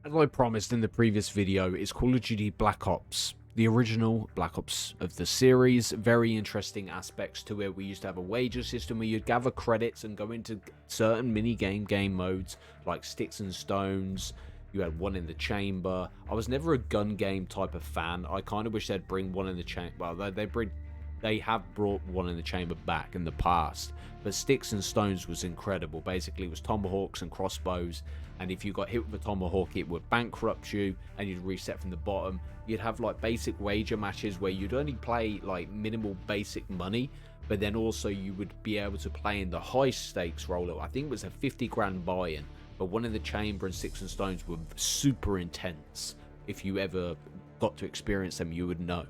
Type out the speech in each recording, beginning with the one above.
As I promised in the previous video, it's Call of Duty Black Ops. The original Black Ops of the series. Very interesting aspects to it. We used to have a wager system where you'd gather credits and go into certain game modes like Sticks and Stones. You had One in the Chamber. I was never a gun game type of fan. I kind of wish they'd bring One in the Chamber. Well, they have brought One in the Chamber back in the past, but Sticks and Stones was incredible. Basically, it was tomahawks and crossbows, and if you got hit with a tomahawk, it would bankrupt you, and you'd reset from the bottom. You'd have like basic wager matches where you'd only play like minimal basic money, but then also you would be able to play in the high stakes roll-up. I think it was a 50 grand buy-in, but One in the Chamber and Sticks and Stones were super intense. If you ever got to experience them, you would know.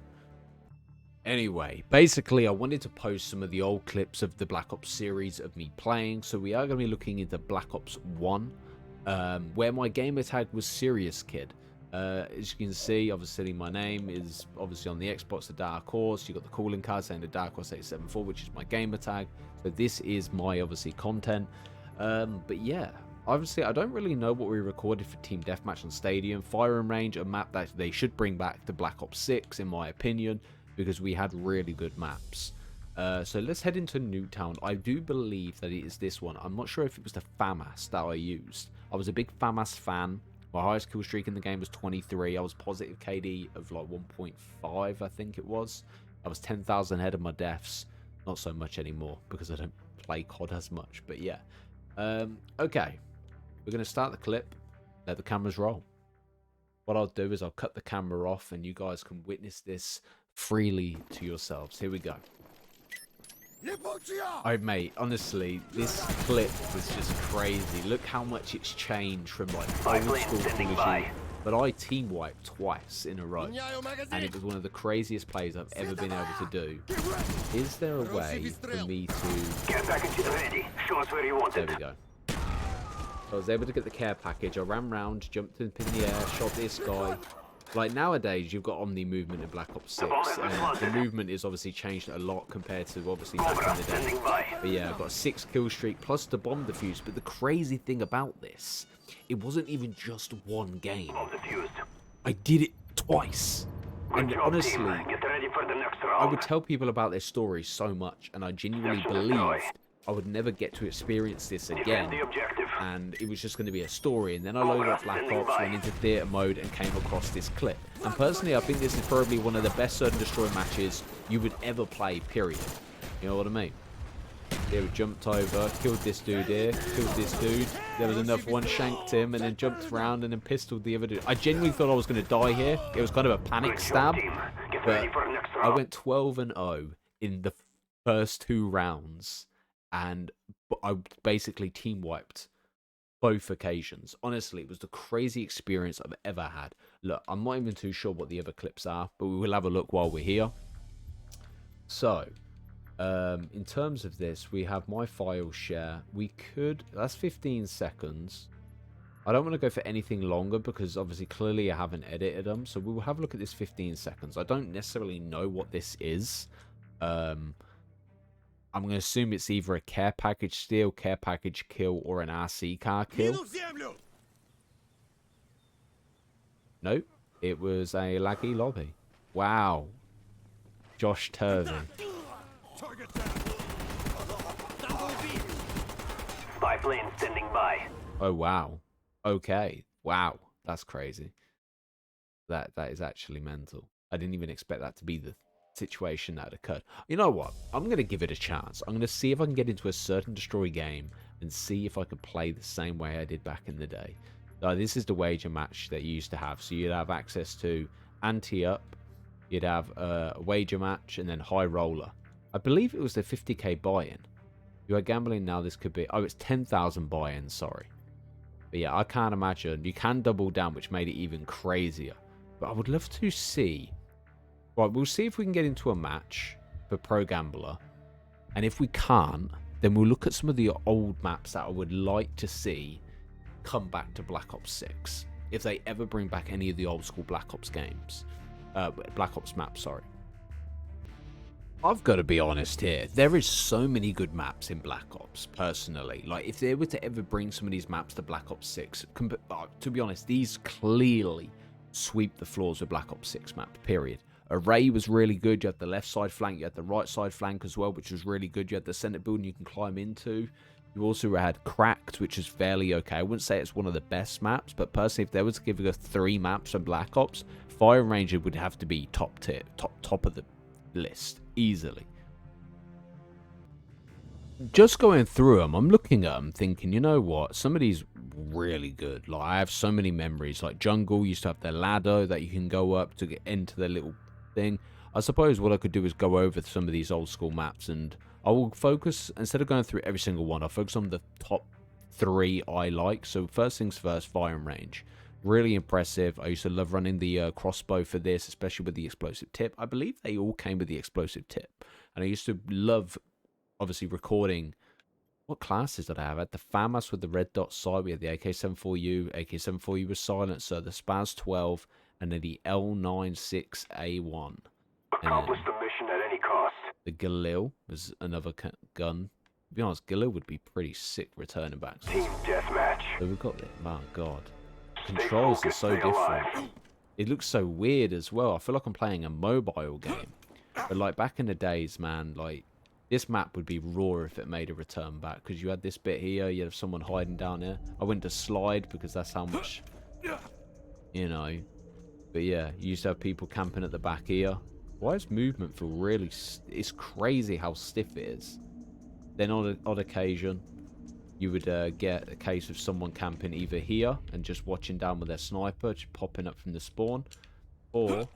Anyway, basically I wanted to post some of the old clips of the Black Ops series of me playing, so we are going to be looking into Black Ops 1, where my gamer tag was Serious Kid. As you can see, obviously my name is obviously on the Xbox, the Dark Horse. You got the calling card saying the Dark Horse 874, which is my gamer tag, so this is my obviously content. But yeah, obviously I don't really know what we recorded for Team Deathmatch on Stadium. Firing Range, a map that they should bring back to Black Ops 6 in my opinion, because we had really good maps. So let's head into Newtown. I do believe that it is this one. I'm not sure if it was the FAMAS that I used. I was a big FAMAS fan. My highest kill streak in the game was 23. I was positive KD of like 1.5, I think it was. I was 10,000 ahead of my deaths. Not so much anymore because I don't play COD as much. But yeah. Okay. We're going to start the clip. Let the cameras roll. What I'll do is I'll cut the camera off and you guys can witness this freely to yourselves. Here we go. Oh mate, honestly, this clip was just crazy. Look how much it's changed from like old school Call of Duty. But I team wiped twice in a row, and it was one of the craziest plays I've ever been able to do. Is there a way for me to... Care package is ready. Show us where you want it. There we go. So I was able to get the care package. I ran round, jumped up in the air, shot this guy. Like nowadays, you've got Omni movement in Black Ops 6, and the movement is obviously changed a lot compared to obviously back in the day. But yeah, I've got a 6 kill streak plus the bomb defuse. But the crazy thing about this, it wasn't even just one game. I did it twice. And honestly, I would tell people about their stories so much, and I genuinely believed I would never get to experience this again, and it was just going to be a story. And then I loaded up Black Ops, went into theatre mode, and came across this clip. And personally, I think this is probably one of the best Search and Destroy matches you would ever play, period. You know what I mean? Here we jumped over, killed this dude here, killed this dude. There was another one, shanked him, and then jumped around and then pistoled the other dude. I genuinely thought I was going to die here. It was kind of a panic stab, but I went 12-0 in the first 2 rounds. And I basically team wiped both occasions. Honestly, it was the crazy experience I've ever had. Look, I'm not even too sure what the other clips are, but we will have a look while we're here. So, in terms of this, we have my file share. We could... That's 15 seconds. I don't want to go for anything longer because obviously clearly I haven't edited them. So we will have a look at this 15 seconds. I don't necessarily know what this is. I'm going to assume it's either a care package steal, care package kill, or an RC car kill. Nope. It was a laggy lobby. Wow. Josh Turvey. Spy plane standing by. Oh, wow. Okay. Wow. That's crazy. That is actually mental. I didn't even expect that to be the situation that occurred. You know what? I'm going to give it a chance. I'm going to see if I can get into a Search and Destroy game and see if I can play the same way I did back in the day. This is the wager match that you used to have. So you'd have access to ante-up, you'd have a wager match, and then high roller. I believe it was the 50k buy-in. You are gambling now. This could be... Oh, it's 10,000 buy-in, sorry. But yeah, I can't imagine. You can double down, which made it even crazier. But I would love to see... Right, we'll see if we can get into a match for Pro Gambler. And if we can't, then we'll look at some of the old maps that I would like to see come back to Black Ops 6. If they ever bring back any of the old school Black Ops games. Black Ops maps, sorry. I've got to be honest here. There is so many good maps in Black Ops, personally. Like, if they were to ever bring some of these maps to Black Ops 6, to be honest, these clearly sweep the floors with Black Ops 6 map, period. Array was really good. You had the left side flank, you had the right side flank as well, which was really good. You had the center building you can climb into. You also had Cracked, which is fairly okay. I wouldn't say it's one of the best maps, but personally, if they were to give us 3 maps from Black Ops, Fire Ranger would have to be top tier, top of the list, easily. Just going through them, I'm looking at them thinking, you know what, some of these really good. Like, I have so many memories. Like, Jungle used to have their ladder that you can go up to get into their little thing. I suppose what I could do is go over some of these old school maps, and I will focus, instead of going through every single one, I'll focus on the top 3 I like. So first things first, Firing Range. Really impressive. I used to love running the crossbow for this, especially with the explosive tip. I believe they all came with the explosive tip. And I used to love, obviously, recording. What classes did I have? I had the FAMAS with the red dot sight. We had the AK-74U. AK-74U was silencer, the Spaz 12, and then the L96A1. Accomplish the mission at any cost. The Galil was another gun. To be honest, Galil would be pretty sick returning back. Team deathmatch. So we've got it. My God. Controls are so different. It looks so weird as well. I feel like I'm playing a mobile game. But like back in the days, man, like this map would be raw if it made a return back, because you had this bit here, you have someone hiding down here. I went to slide because that's how much, you know. But yeah, you used to have people camping at the back here. Why does movement feel really... It's crazy how stiff it is. Then on occasion, you would get a case of someone camping either here and just watching down with their sniper, just popping up from the spawn. Or,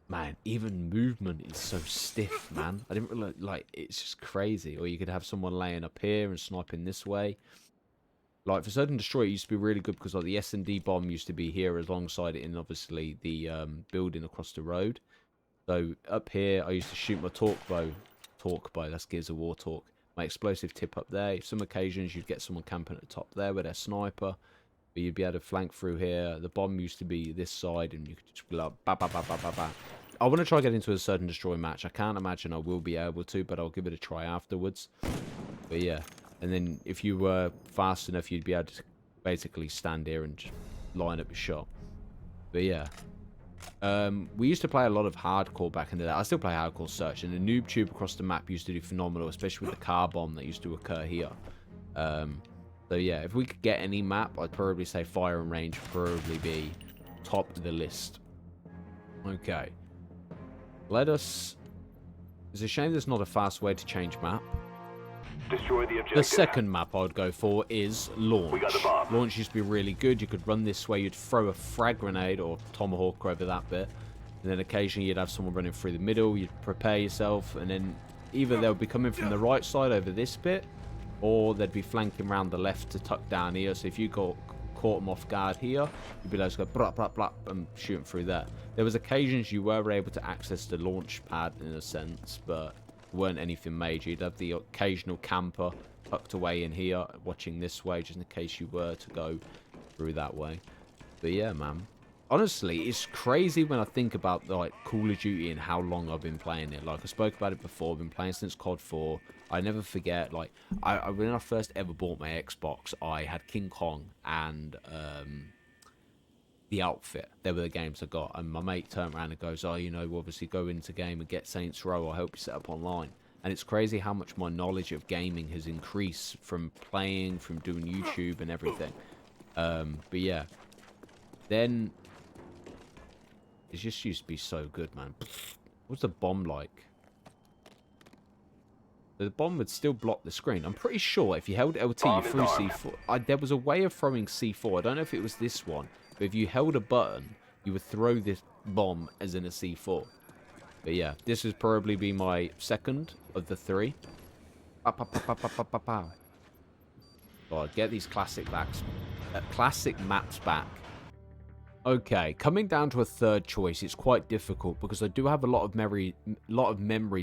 man, even movement is so stiff, man. I didn't really... Like, it's just crazy. Or you could have someone laying up here and sniping this way. Like, for Search and Destroy, it used to be really good because like the S&D bomb used to be here alongside it in, obviously, the building across the road. So up here, I used to shoot my torque bow, that's Gears of War torque. My explosive tip up there. Some occasions you'd get someone camping at the top there with their sniper, but you'd be able to flank through here. The bomb used to be this side, and you could just be like, ba ba ba ba ba ba. I want to try get into a Search and Destroy match. I can't imagine I will be able to, but I'll give it a try afterwards. But yeah, and then if you were fast enough, you'd be able to basically stand here and just line up your shot. But yeah. We used to play a lot of hardcore back in the day. I still play hardcore Search, and the noob tube across the map used to do phenomenal, especially with the car bomb that used to occur here. So yeah, if we could get any map, I'd probably say Firing Range would probably be top of the list. Okay. Let us... It's a shame there's not a fast way to change map. Destroy the objective. The second map I would go for is Launch. We got the bomb. Launch used to be really good. You could run this way, you'd throw a frag grenade or tomahawk over that bit, and then occasionally you'd have someone running through the middle, you'd prepare yourself, and then either they'll be coming from the right side over this bit, or they'd be flanking around the left to tuck down here. So if you caught them off guard here, you'd be able to go blah blah blah and shoot them through there. There was occasions you were able to access the launch pad in a sense, but weren't anything major. You'd have the occasional camper tucked away in here watching this way just in case you were to go through that way. But yeah, man, honestly, it's crazy when I think about like Call of Duty and how long I've been playing it. Like I spoke about it before, I've been playing since COD 4. I never forget, like when I first ever bought my Xbox, I had King Kong and The Outfit. They were the games I got, and my mate turned around and goes, oh, you know, obviously go into game and get Saints Row, I'll help you set up online. And it's crazy how much my knowledge of gaming has increased from playing, from doing YouTube and everything. But yeah, then it just used to be so good, man. What's the bomb like? The bomb would still block the screen. I'm pretty sure if you held LT, you threw C4. There was a way of throwing C4. I don't know if it was this one, but if you held a button, you would throw this bomb as in a C4. But yeah, this would probably be my second of the 3. God, get these classic maps back. Okay, coming down to a third choice, it's quite difficult because I do have a lot of memories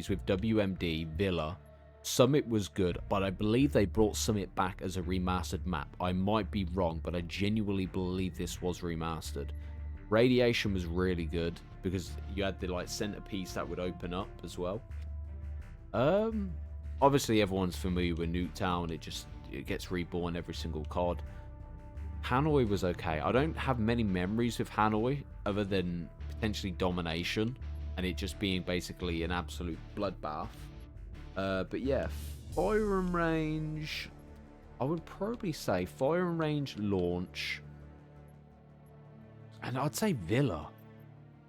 with WMD, Villa. Summit was good, but I believe they brought Summit back as a remastered map. I might be wrong, but I genuinely believe this was remastered. Radiation was really good because you had the like centerpiece that would open up as well. Obviously everyone's familiar with Nuketown. It gets reborn every single COD. Hanoi was okay. I don't have many memories of Hanoi other than potentially domination and it just being basically an absolute bloodbath. But yeah, firing range, I would probably say firing range, launch, and I'd say Villa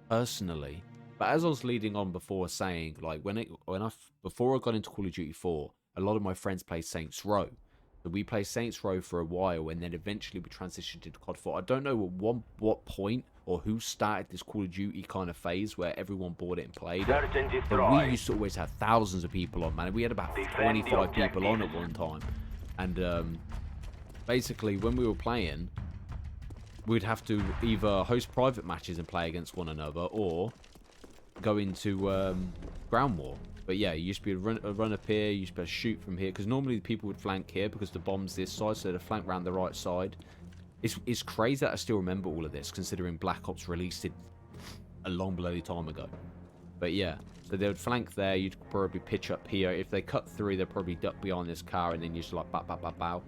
personally. But as I was leading on before saying, like before I got into Call of Duty 4, a lot of my friends played Saints Row. So we played Saints Row for a while, and then eventually we transitioned into COD 4. I don't know at what point or who started this Call of Duty kind of phase where everyone bought it and played it. But we used to always have thousands of people on, man. We had about 25 people on at one time. And basically, when we were playing, we'd have to either host private matches and play against one another, or go into ground war. But yeah, you used to be able to run up here, you used to be able to shoot from here, because normally people would flank here because the bomb's this side, so they'd flank around the right side. It's crazy that I still remember all of this, considering Black Ops released it a long bloody time ago. But yeah, so they would flank there, you'd probably pitch up here. If they cut through, they'd probably duck behind this car, and then you just like bow.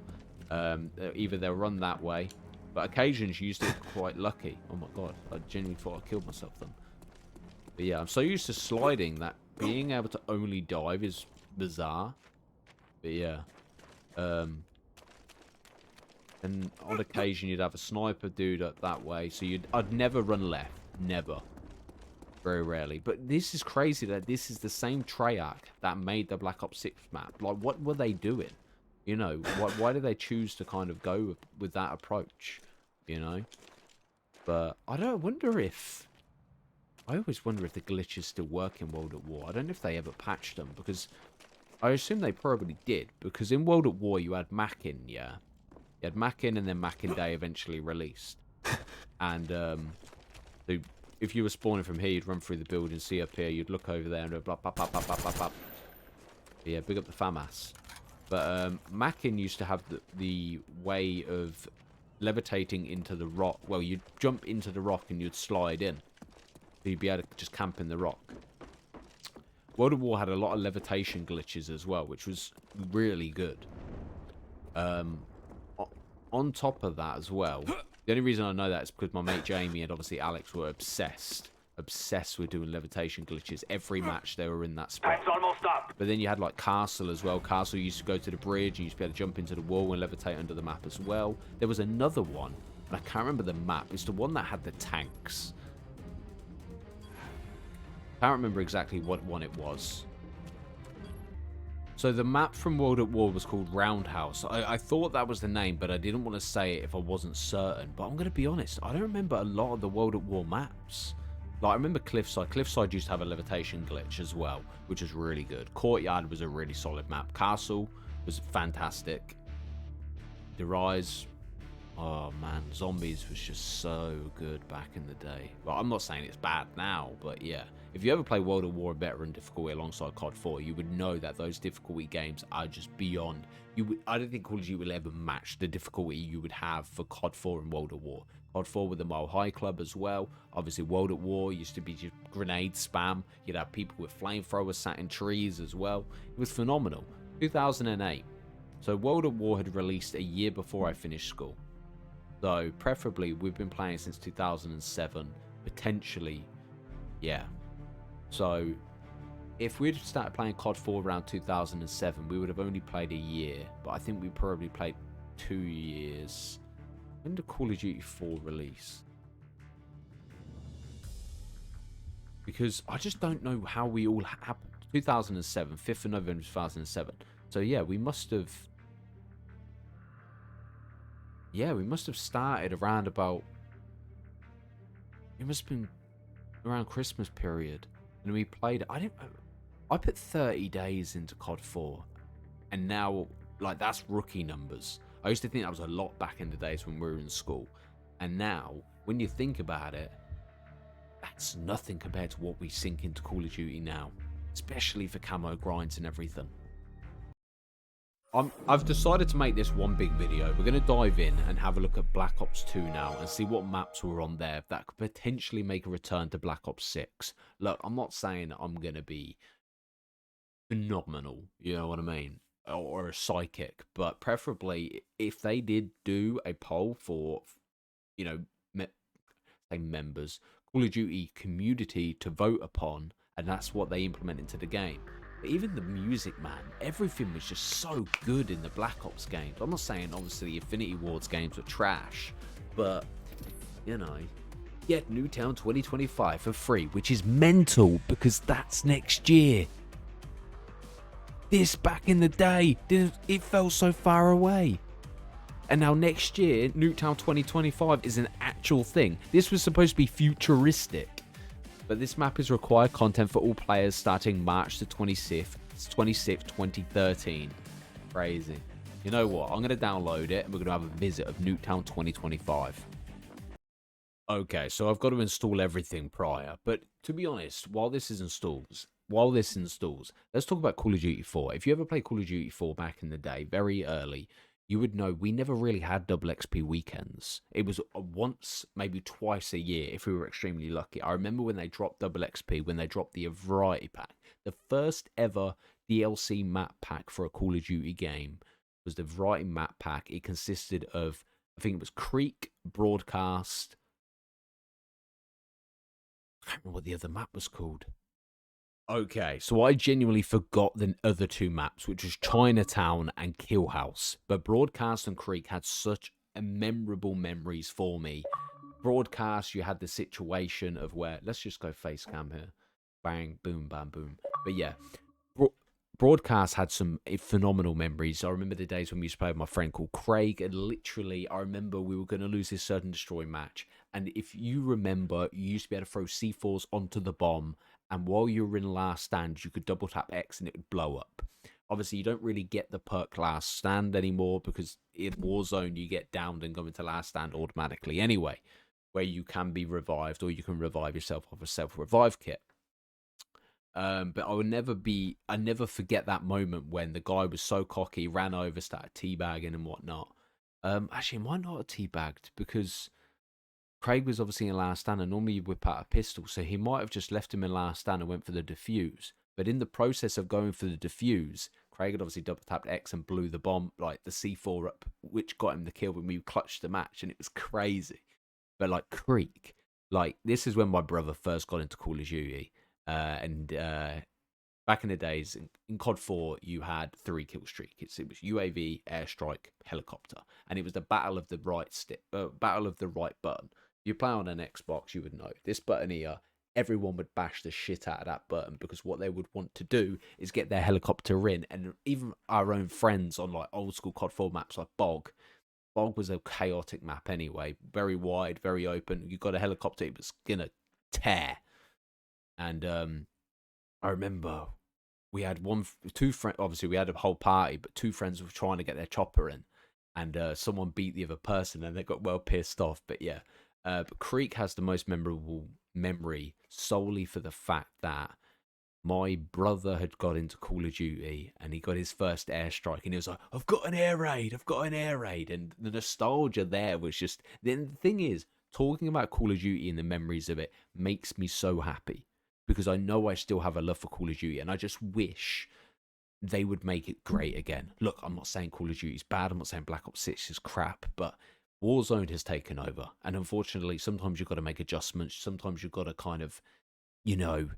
Either they'll run that way, but occasions you used to get quite lucky. Oh my god, I genuinely thought I killed myself then. But yeah, I'm so used to sliding that being able to only dive is bizarre. But yeah. And on occasion you'd have a sniper dude up that way. So I'd never run left. Never. Very rarely. But this is crazy that this is the same Treyarch that made the Black Ops 6 map. Like, what were they doing? You know, why did they choose to kind of go with that approach? You know? But I wonder if... I always wonder if the glitches still work in World at War. I don't know if they ever patched them, because I assume they probably did. Because in World at War, you had Mackin, yeah? You had Mackin, and then Mackin Day eventually released. And so if you were spawning from here, you'd run through the building, see up here, you'd look over there, and blah, blah, blah, blah, blah, blah, blah. Yeah, big up the FAMAS. But Mackin used to have the way of levitating into the rock. Well, you'd jump into the rock and you'd slide in. You'd be able to just camp in the rock. World of War had a lot of levitation glitches as well, which was really good. On top of that as well, the only reason I know that is because my mate Jamie and obviously Alex were obsessed with doing levitation glitches. Every match they were in that spot. Time's almost up. But then you had like Castle as well. Castle used to go to the bridge, you used to be able to jump into the wall and levitate under the map as well. There was another one, and I can't remember the map. It's the one that had the tanks. I can't remember exactly what one it was. So the map from World at War was called Roundhouse. I thought that was the name, but I didn't want to say it if I wasn't certain. But I'm going to be honest, I don't remember a lot of the World at War maps. Like, I remember Cliffside. Cliffside used to have a levitation glitch as well, which was really good. Courtyard was a really solid map. Castle was fantastic. The Rise... Oh man, Zombies was just so good back in the day. Well, I'm not saying it's bad now, but yeah. If you ever play World of War veteran difficulty alongside COD 4, you would know that those difficulty games are just beyond. I don't think Call of Duty will ever match the difficulty you would have for COD 4 and World of War. COD 4 with the Mile High Club as well. Obviously, World at War used to be just grenade spam. You'd have people with flamethrowers sat in trees as well. It was phenomenal. 2008. So World at War had released a year before I finished school. So, preferably, we've been playing since 2007. Potentially, yeah. So, if we'd started playing COD 4 around 2007, we would have only played a year. But I think we probably played 2 years. When did Call of Duty 4 release? Because I just don't know how we all happened. 2007, 5th of November 2007. So, yeah, we must have... Yeah, we must have started around about... It must have been around Christmas period. And we played... I put 30 days into COD 4. And now, like, that's rookie numbers. I used to think that was a lot back in the days when we were in school. And now, when you think about it, that's nothing compared to what we sink into Call of Duty now. Especially for camo grinds and everything. I've decided to make this one big video. We're going to dive in and have a look at Black Ops 2 now and see what maps were on there that could potentially make a return to Black Ops 6. Look, I'm not saying I'm going to be phenomenal, you know what I mean, or a psychic, but preferably if they did do a poll for, you know, say members, Call of Duty community to vote upon, and that's what they implement into the game. But even the music, man, everything was just so good in the Black Ops games. I'm not saying obviously the Infinity Ward's games were trash, but you know, get Nuketown 2025 for free, which is mental because that's next year. This back in the day, it felt so far away. And now next year, Nuketown 2025 is an actual thing. This was supposed to be futuristic. But this map is required content for all players starting March the 26th, 2013. Crazy. You know what? I'm going to download it and we're going to have a visit of Nuketown 2025. Okay, so I've got to install everything prior. But to be honest, while this installs, let's talk about Call of Duty 4. If you ever played Call of Duty 4 back in the day, very early, you would know we never really had double XP weekends. It was once, maybe twice a year if we were extremely lucky. I remember when they dropped double XP, when they dropped the Variety Pack. The first ever DLC map pack for a Call of Duty game was the Variety Map Pack. It consisted of, I think it was Creek, Broadcast. I can't remember what the other map was called. Okay, so I genuinely forgot the other two maps, which was Chinatown and Kill House. But Broadcast and Creek had such memorable memories for me. Broadcast, you had the situation of where, let's just go face cam here. Bang, boom, bam, boom. But yeah, Broadcast had some phenomenal memories. I remember the days when we used to play with my friend called Craig, and literally, I remember we were going to lose this Search and Destroy match. And if you remember, you used to be able to throw C4s onto the bomb, and while you were in last stand, you could double tap X and it would blow up. Obviously, you don't really get the perk last stand anymore because in Warzone, you get downed and go into last stand automatically anyway, where you can be revived or you can revive yourself off a self-revive kit. But I never forget that moment when the guy was so cocky, ran over, started teabagging and whatnot. Actually, might not have teabagged because Craig was obviously in last stand, and normally you whip out a pistol, so he might have just left him in last stand and went for the defuse. But in the process of going for the defuse, Craig had obviously double tapped X and blew the bomb, like the C4 up, which got him the kill when we clutched the match, and it was crazy. But like Creek, like this is when my brother first got into Call of Duty, and back in the days in COD 4, you had 3 kill streak. It was UAV, airstrike, helicopter, and it was the battle of the right stick, battle of the right button. If you play on an Xbox, you would know this button here. Everyone would bash the shit out of that button because what they would want to do is get their helicopter in. And even our own friends on like old school COD 4 maps like Bog. Bog was a chaotic map anyway, very wide, very open. You got a helicopter, it was gonna tear. And I remember we had two friends. Obviously, we had a whole party, but 2 friends were trying to get their chopper in, and someone beat the other person, and they got well pissed off. But yeah, but Creek has the most memorable memory solely for the fact that my brother had got into Call of Duty and he got his first airstrike, and he was like, "I've got an air raid, I've got an air raid," and the nostalgia there was just. Then the thing is, talking about Call of Duty and the memories of it makes me so happy. Because I know I still have a love for Call of Duty, and I just wish they would make it great again. Look, I'm not saying Call of Duty is bad, I'm not saying Black Ops 6 is crap, but Warzone has taken over. And unfortunately, sometimes you've got to make adjustments, sometimes you've got to kind of, you know,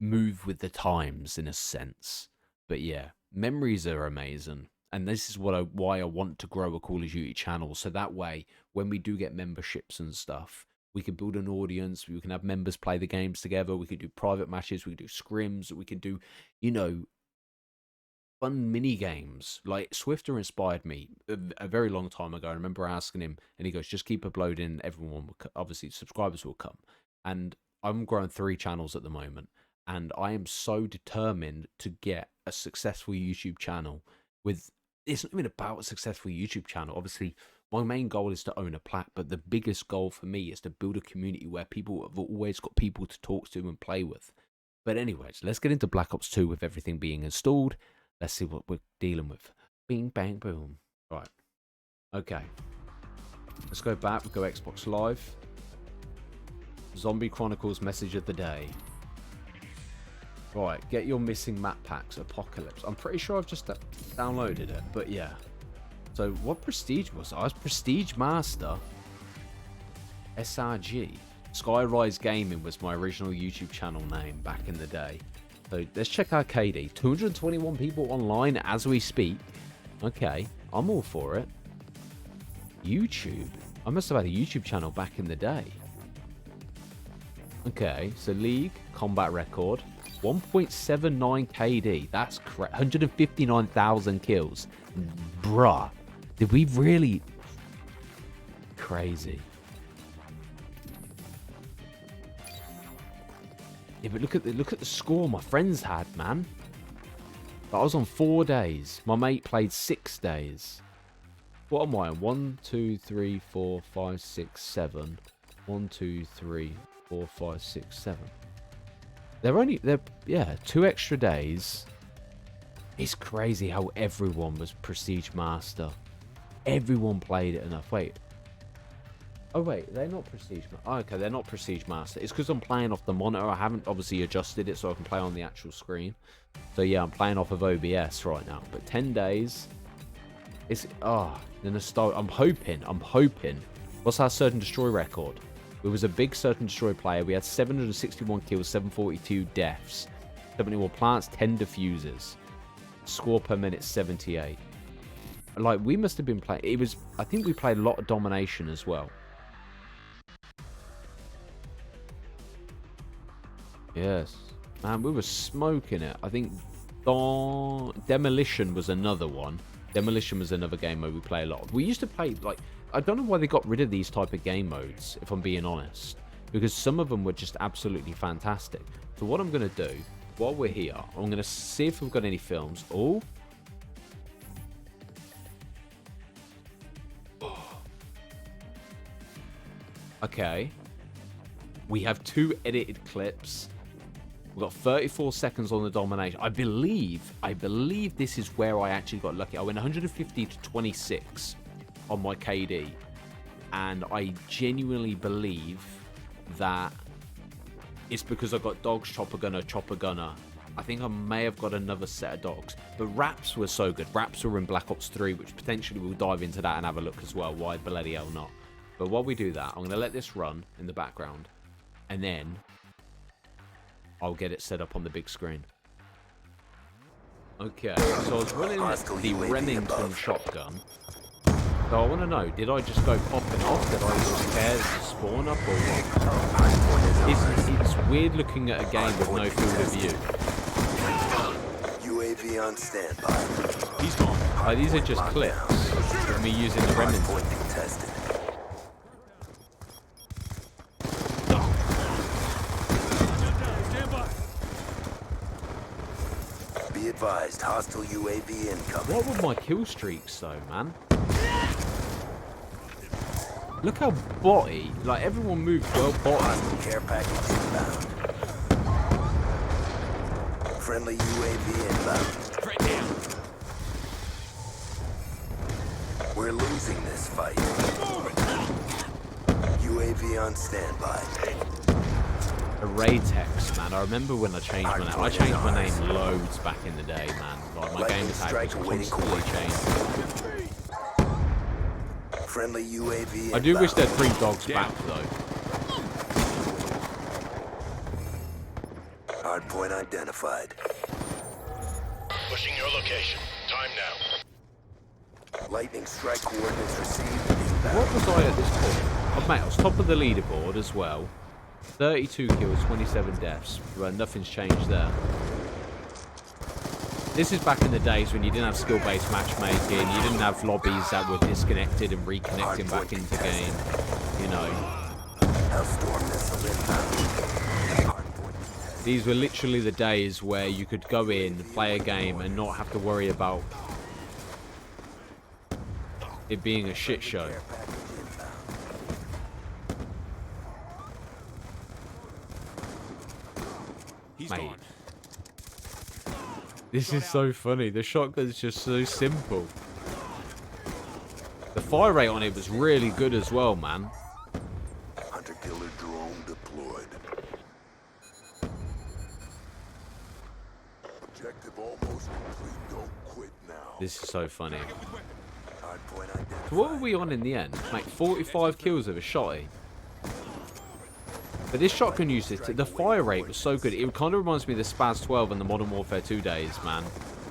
move with the times in a sense. But yeah, memories are amazing. And this is why I want to grow a Call of Duty channel, so that way, when we do get memberships and stuff, we can build an audience, we can have members play the games together, we can do private matches, we can do scrims, we can do, you know, fun mini games. Like, Swifter inspired me a very long time ago. I remember asking him, and he goes, just keep uploading, everyone will obviously, subscribers will come. And I'm growing 3 channels at the moment, and I am so determined to get a successful YouTube channel with, it's not even about a successful YouTube channel, obviously. My main goal is to own a plat, but the biggest goal for me is to build a community where people have always got people to talk to and play with. But anyways, let's get into Black Ops 2 with everything being installed. Let's see what we're dealing with. Bing, bang, boom. Right. Okay. Let's go back. We go Xbox Live. Zombie Chronicles message of the day. Right. Get your missing map packs. Apocalypse. I'm pretty sure I've just downloaded it. But yeah. So what prestige was I? Was Prestige Master. SRG. Skyrise Gaming was my original YouTube channel name back in the day. So let's check our KD. 221 people online as we speak. Okay, I'm all for it. YouTube. I must have had a YouTube channel back in the day. Okay, so League, combat record. 1.79 KD. That's correct. 159,000 kills. Bruh. Did we really... Crazy. Yeah, but look at the score my friends had, man. But I was on 4 days. My mate played 6 days. What am I on? 1, 2, 3, 4, 5, 6, 7. 1, 2, 3, 4, 5, 6, 7. They're 2 extra days. It's crazy how everyone was Prestige Master. Everyone played it enough. Wait. Oh wait, they're not Prestige Master. Oh, okay, they're not Prestige Master. It's because I'm playing off the monitor. I haven't obviously adjusted it so I can play on the actual screen. So yeah, I'm playing off of OBS right now. But 10 days. It's the nostalgia. I'm hoping. What's our Search and Destroy record? We was a big Search and Destroy player. We had 761 kills, 742 deaths, 71 plants, 10 diffusers. Score per minute 78. Like we must have been playing. I think we played a lot of domination as well. Yes, man, we were smoking it. I think Demolition was another one. Demolition was another game mode we play a lot. We used to play, like, I don't know why they got rid of these type of game modes, if I'm being honest. Because some of them were just absolutely fantastic. So what I'm going to do, while we're here, I'm going to see if we've got any films. Oh. Okay. We have 2 edited clips. We've got 34 seconds on the domination. I believe this is where I actually got lucky. I went 150 to 26 on my KD. And I genuinely believe that it's because I got dogs, chopper gunner. I think I may have got another set of dogs. But Raps were so good. Raps were in Black Ops 3, which potentially we'll dive into that and have a look as well. Why bloody hell not? But while we do that, I'm going to let this run in the background. And then I'll get it set up on the big screen. Okay, so I was running the Remington shotgun. So I want to know, did I just go popping off? Did I prepare to spawn up or what? It's weird looking at a game with no field of view. UAV on standby. He's gone. These are just clips of me using the Remington. Be advised, hostile UAV incoming. What were my kill streaks though, man? Look how botty, like everyone moved well botty. Care package inbound. Friendly UAV inbound. Right down. We're losing this fight. UAV on standby. Arraytex, man. I remember when I changed my name. I changed my name loads back in the day, man. Like my game tag was constantly changing. Friendly UAV. I do wish they'd bring dogs back though. Hardpoint identified. Pushing your location. Time now. Lightning strike coordinates received. Inbound. What was I at this point? Oh, mate, I was top of the leaderboard as well. 32 kills, 27 deaths. Well, nothing's changed there. This is back in the days when you didn't have skill-based matchmaking, you didn't have lobbies that were disconnected and reconnecting back into the game, you know. These were literally the days where you could go in, play a game, and not have to worry about it being a shit show. Mate. This is so funny. The shotgun's just so simple. The fire rate on it was really good as well, man. Hunter-killer drone deployed. Objective almost complete. Don't quit now. This is so funny. Hardpoint identified. So what were we on in the end? Like 45 kills with a shotty. But this shotgun usage, the fire rate was so good. It kind of reminds me of the Spaz 12 and the Modern Warfare 2 days, man.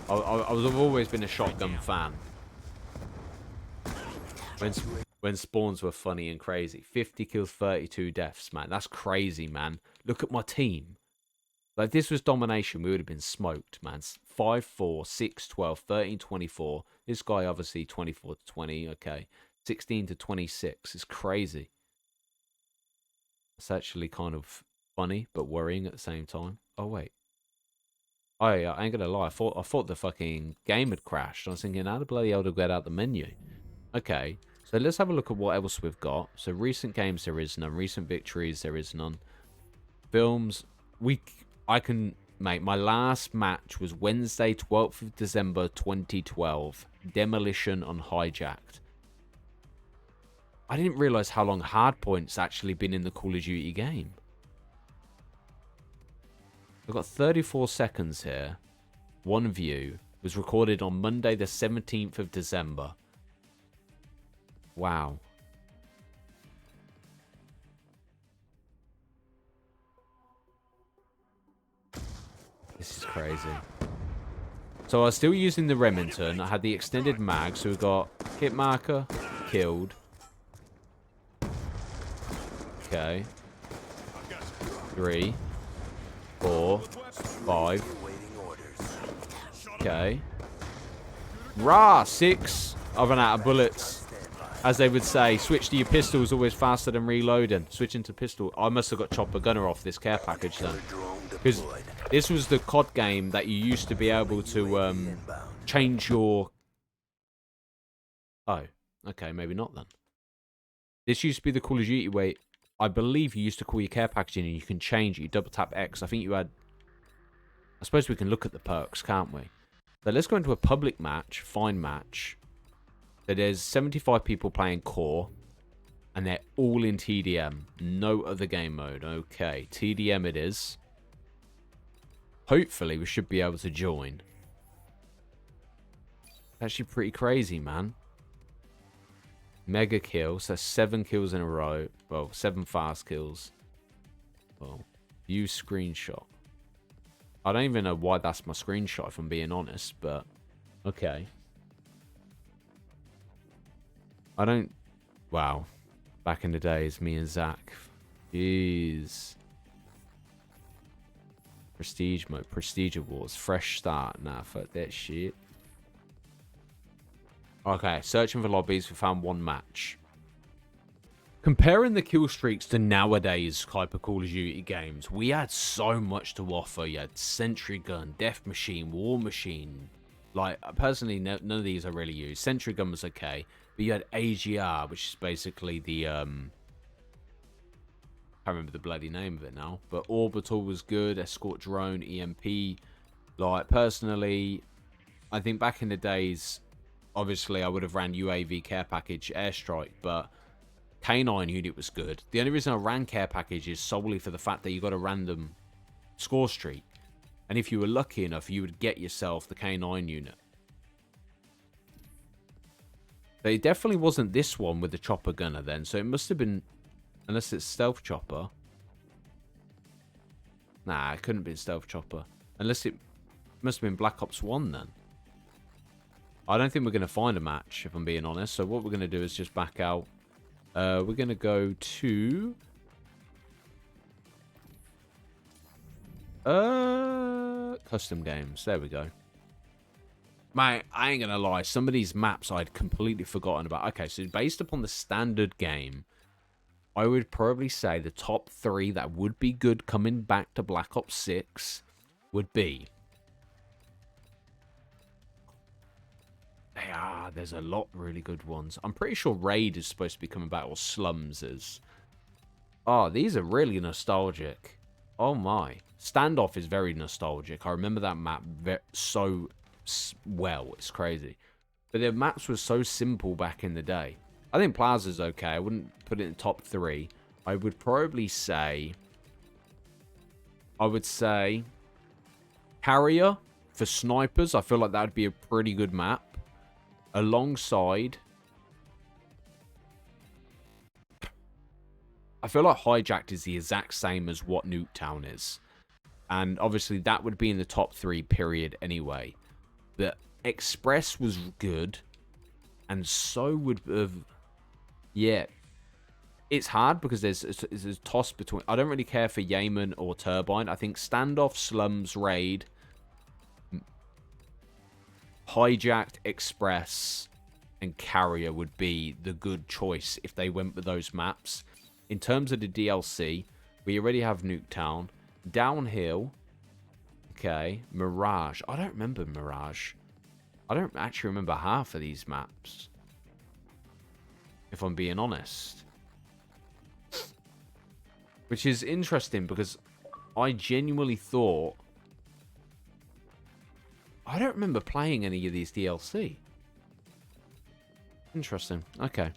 I've always been a shotgun fan. When spawns were funny and crazy. 50 kills, 32 deaths, man. That's crazy, man. Look at my team. Like, if this was domination, we would have been smoked, man. 5-4, 6-12, 13-24. This guy, obviously, 24-20. Okay. 16-26. It's crazy. It's actually kind of funny, but worrying at the same time. Oh, wait. Oh, yeah, I ain't gonna lie. I thought the fucking game had crashed. I was thinking, how the bloody hell do I get out the menu? Okay. So let's have a look at what else we've got. So recent games, there is none. Recent victories, there is none. Films, mate, my last match was Wednesday, 12th of December, 2012. Demolition on Hijacked. I didn't realise how long Hardpoint's actually been in the Call of Duty game. I've got 34 seconds here. One view. Was recorded on Monday, the 17th of December. Wow. This is crazy. So I was still using the Remington. I had the extended mag, so we got hit marker, killed. Okay. 3, 4, 5. Okay. Rah! 6. I've run out of bullets. As they would say, switch to your pistols, always faster than reloading. Switching to pistol. I must have got chopper gunner off this care package then. Because this was the COD game that you used to be able to change your... Oh, okay, maybe not then. This used to be the Call of Duty way. I believe you used to call your care package in and you can change it. You double tap X. I think you had... I suppose we can look at the perks, can't we? So let's go into a public match, fine match. So there's 75 people playing core, and they're all in TDM. No other game mode. Okay, TDM it is. Hopefully, we should be able to join. Actually pretty crazy, man. Mega kills. So 7 kills in a row. Well, 7 fast kills. Well, view screenshot. I don't even know why that's my screenshot, if I'm being honest, but okay. I don't... Wow. Back in the days, me and Zach. Jeez. Prestige mode. Prestige awards. Fresh start. Nah, fuck that shit. Okay, searching for lobbies. We found one match. Comparing the kill streaks to nowadays type of Call of Duty games, we had so much to offer. You had Sentry Gun, Death Machine, War Machine. Like, personally, none of these I really use. Sentry Gun was okay. But you had AGR, which is basically the, I can't remember the bloody name of it now. But Orbital was good, Escort Drone, EMP. Like, personally, I think back in the days, obviously I would have ran UAV care package, Airstrike, but K9 unit was good. The only reason I ran care package is solely for the fact that you got a random score streak. And if you were lucky enough, you would get yourself the K9 unit. But it definitely wasn't this one with the chopper gunner then. So it must have been... Unless it's stealth chopper. Nah, it couldn't have been stealth chopper. Unless it must have been Black Ops 1 then. I don't think we're going to find a match, if I'm being honest. So what we're going to do is just back out. We're going to go to... custom games. There we go. Mate, I ain't gonna lie, some of these maps I'd completely forgotten about. Okay, so based upon the standard game, I would probably say the top 3 that would be good coming back to Black Ops 6 would be... there's a lot of really good ones. I'm pretty sure Raid is supposed to be coming back, or Slums is. Oh, these are really nostalgic. Oh my. Standoff is very nostalgic. I remember that map so well. It's crazy. But the maps were so simple back in the day. I think Plaza's okay. I wouldn't put it in top 3. I would probably say... I would say... Carrier for snipers. I feel like that would be a pretty good map. Alongside... I feel like Hijacked is the exact same as what Nuketown is. And obviously that would be in the top 3 period anyway. But Express was good. And so would have... Yeah. It's hard because there's a toss between... I don't really care for Yemen or Turbine. I think Standoff, Slums, Raid, Hijacked, Express, and Carrier would be the good choice if they went with those maps. In terms of the DLC, we already have Nuketown. Downhill. Okay. Mirage. I don't remember Mirage. I don't actually remember half of these maps. If I'm being honest. Which is interesting because I genuinely thought... I don't remember playing any of these DLC. Interesting. Okay.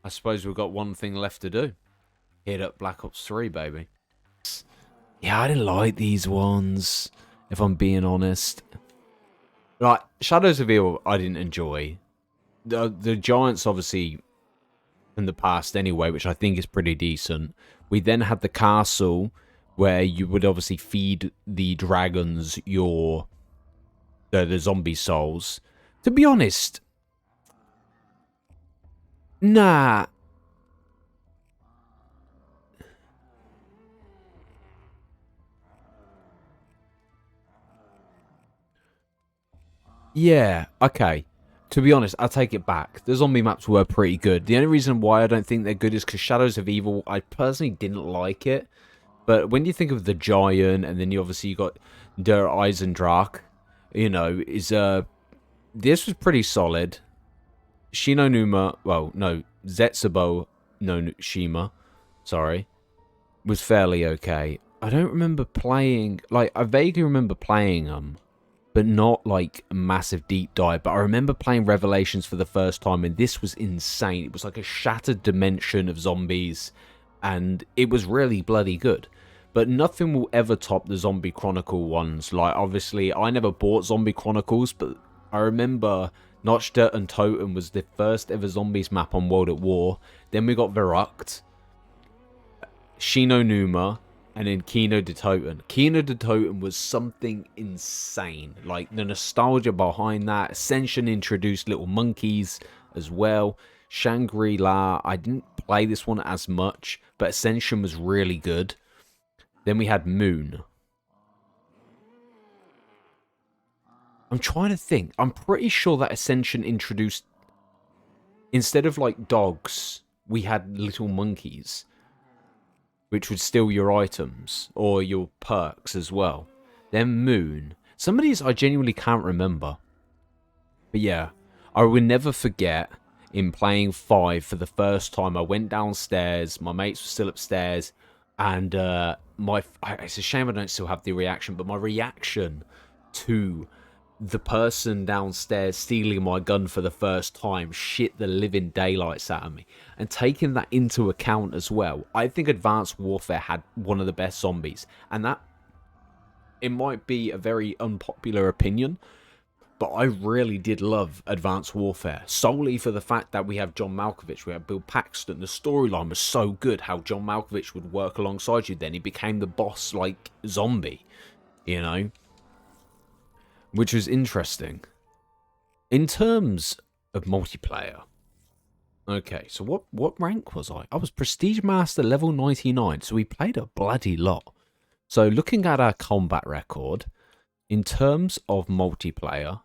I suppose we've got one thing left to do. Hit up Black Ops 3, baby. Yeah, I didn't like these ones, if I'm being honest. Like, Shadows of Evil, I didn't enjoy. The Giants, obviously, in the past anyway, which I think is pretty decent. We then had the castle, where you would obviously feed the dragons your... the zombie souls. To be honest... Nah. Yeah, okay. To be honest, I'll take it back. The zombie maps were pretty good. The only reason why I don't think they're good is because Shadows of Evil, I personally didn't like it. But when you think of the Giant, and then you got Der Eisendrache, you know, this was pretty solid. Shinonuma, well, no, Zetsubo no Shima, sorry, was fairly okay. I don't remember playing, like, I vaguely remember playing them, but not, like, a massive deep dive. But I remember playing Revelations for the first time, and this was insane. It was like a shattered dimension of zombies, and it was really bloody good. But nothing will ever top the Zombie Chronicle ones. Like, obviously, I never bought Zombie Chronicles, but I remember... Notchta and Totem was the first ever zombies map on World at War. Then we got Verrucht, Shinonuma, and then Kino de Toten. Kino de Toten was something insane. Like, the nostalgia behind that. Ascension introduced little monkeys as well. Shangri-La, I didn't play this one as much, but Ascension was really good. Then we had Moon. I'm trying to think. I'm pretty sure that Ascension introduced... Instead of, like, dogs, we had little monkeys. Which would steal your items. Or your perks as well. Then Moon. Some of these I genuinely can't remember. But yeah. I will never forget... In playing 5 for the first time, I went downstairs. My mates were still upstairs. And it's a shame I don't still have the reaction. But my reaction to... the person downstairs stealing my gun for the first time shit the living daylights out of me. And taking that into account as well, I think Advanced Warfare had one of the best zombies. And that, it might be a very unpopular opinion, but I really did love Advanced Warfare. Solely for the fact that we have John Malkovich, we have Bill Paxton. The storyline was so good, how John Malkovich would work alongside you then. He became the boss, like, zombie, you know? Which was interesting. In terms of multiplayer. Okay, so what rank was I? I was Prestige Master level 99, so we played a bloody lot. So looking at our combat record, in terms of multiplayer,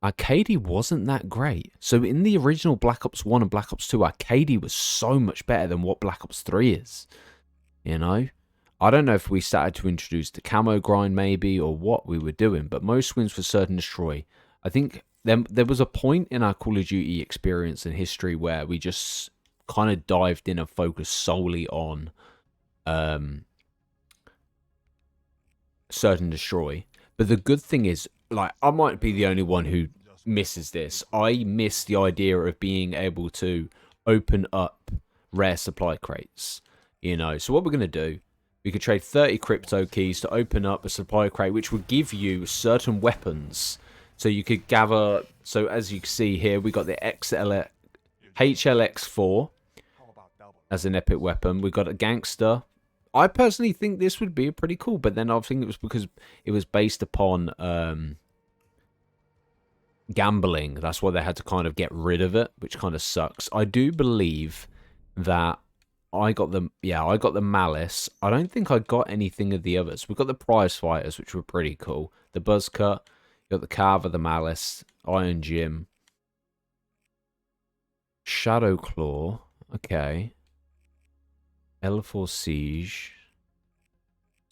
our KD wasn't that great. So in the original Black Ops 1 and Black Ops 2, our KD was so much better than what Black Ops 3 is. You know? I don't know if we started to introduce the camo grind maybe, or what we were doing, but most wins for Search and Destroy. I think there was a point in our Call of Duty experience and history where we just kind of dived in and focused solely on Search and Destroy. But the good thing is, like, I might be the only one who misses this. I miss the idea of being able to open up rare supply crates, you know. So what we're going to do, we could trade 30 crypto keys to open up a supply crate, which would give you certain weapons. So you could gather, so as you can see here, we got the HLX4 as an epic weapon. We got a gangster. I personally think this would be pretty cool, but then I think it was because it was based upon gambling. That's why they had to kind of get rid of it, which kind of sucks. I do believe that I got the Malice. I don't think I got anything of the others. We got the prize fighters, which were pretty cool. The buzz cut, you got the Carver, the Malice, Iron Jim, Shadow Claw. Okay. L4 Siege.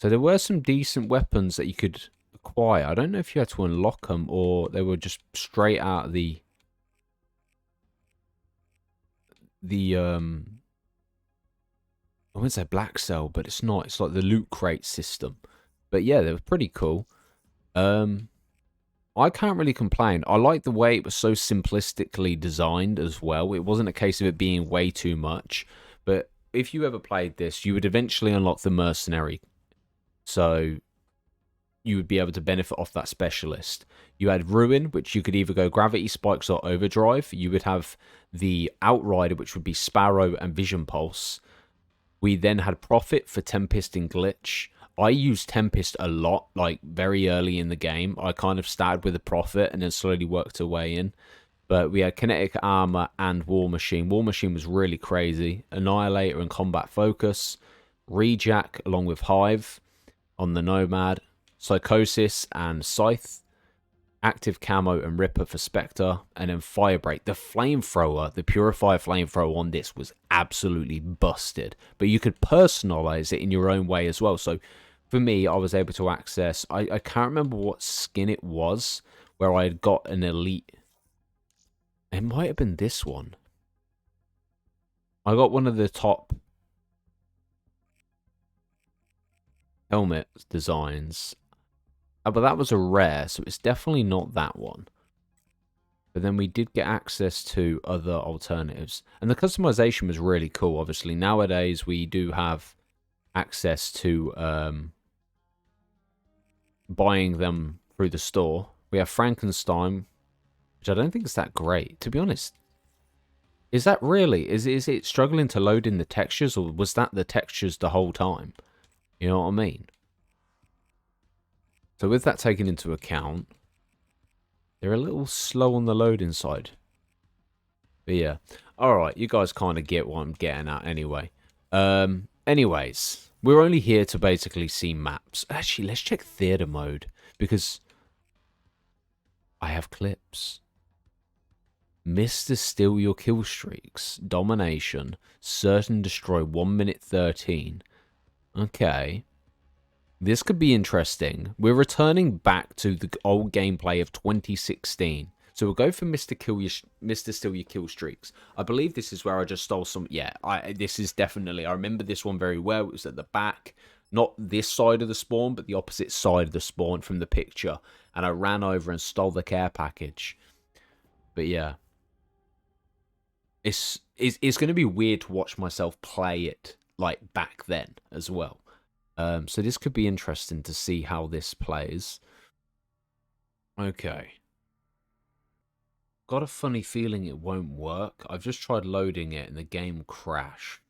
So there were some decent weapons that you could acquire. I don't know if you had to unlock them or they were just straight out of the I wouldn't say black cell, but it's not. It's like the loot crate system. But yeah, they were pretty cool. I can't really complain. I like the way it was so simplistically designed as well. It wasn't a case of it being way too much. But if you ever played this, you would eventually unlock the mercenary. So you would be able to benefit off that specialist. You had Ruin, which you could either go Gravity Spikes or Overdrive. You would have the Outrider, which would be Sparrow and Vision Pulse. We then had Prophet for Tempest and Glitch. I used Tempest a lot, like very early in the game. I kind of started with a Prophet and then slowly worked our way in. But we had Kinetic Armor and War Machine. War Machine was really crazy. Annihilator and Combat Focus. Rejack along with Hive on the Nomad. Psychosis and Scythe. Active Camo and Ripper for Spectre. And then Firebreak. The Flamethrower, the Purifier Flamethrower on this was absolutely busted. But you could personalize it in your own way as well. So for me, I was able to access... I can't remember what skin it was where I had got an elite... It might have been this one. I got one of the top helmet designs. But that was a rare, so it's definitely not that one. But then we did get access to other alternatives. And the customization was really cool, obviously. Nowadays, we do have access to buying them through the store. We have Frankenstein, which I don't think is that great, to be honest. Is that really? Is it struggling to load in the textures, or was that the textures the whole time? You know what I mean? So with that taken into account, they're a little slow on the loading side. But yeah. Alright, you guys kind of get what I'm getting at anyway. Anyways, we're only here to basically see maps. Actually, let's check theater mode, because I have clips. Mr. Steal Your Kill Streaks, Domination, Search and Destroy 1 minute 13. Okay. This could be interesting. We're returning back to the old gameplay of 2016. So we'll go for Mr. Steal Your Kill Streaks. I believe this is where I just stole some... Yeah, this is definitely... I remember this one very well. It was at the back. Not this side of the spawn, but the opposite side of the spawn from the picture. And I ran over and stole the care package. But yeah. It's going to be weird to watch myself play it like back then as well. So this could be interesting to see how this plays. Okay. Got a funny feeling it won't work. I've just tried loading it and the game crashed.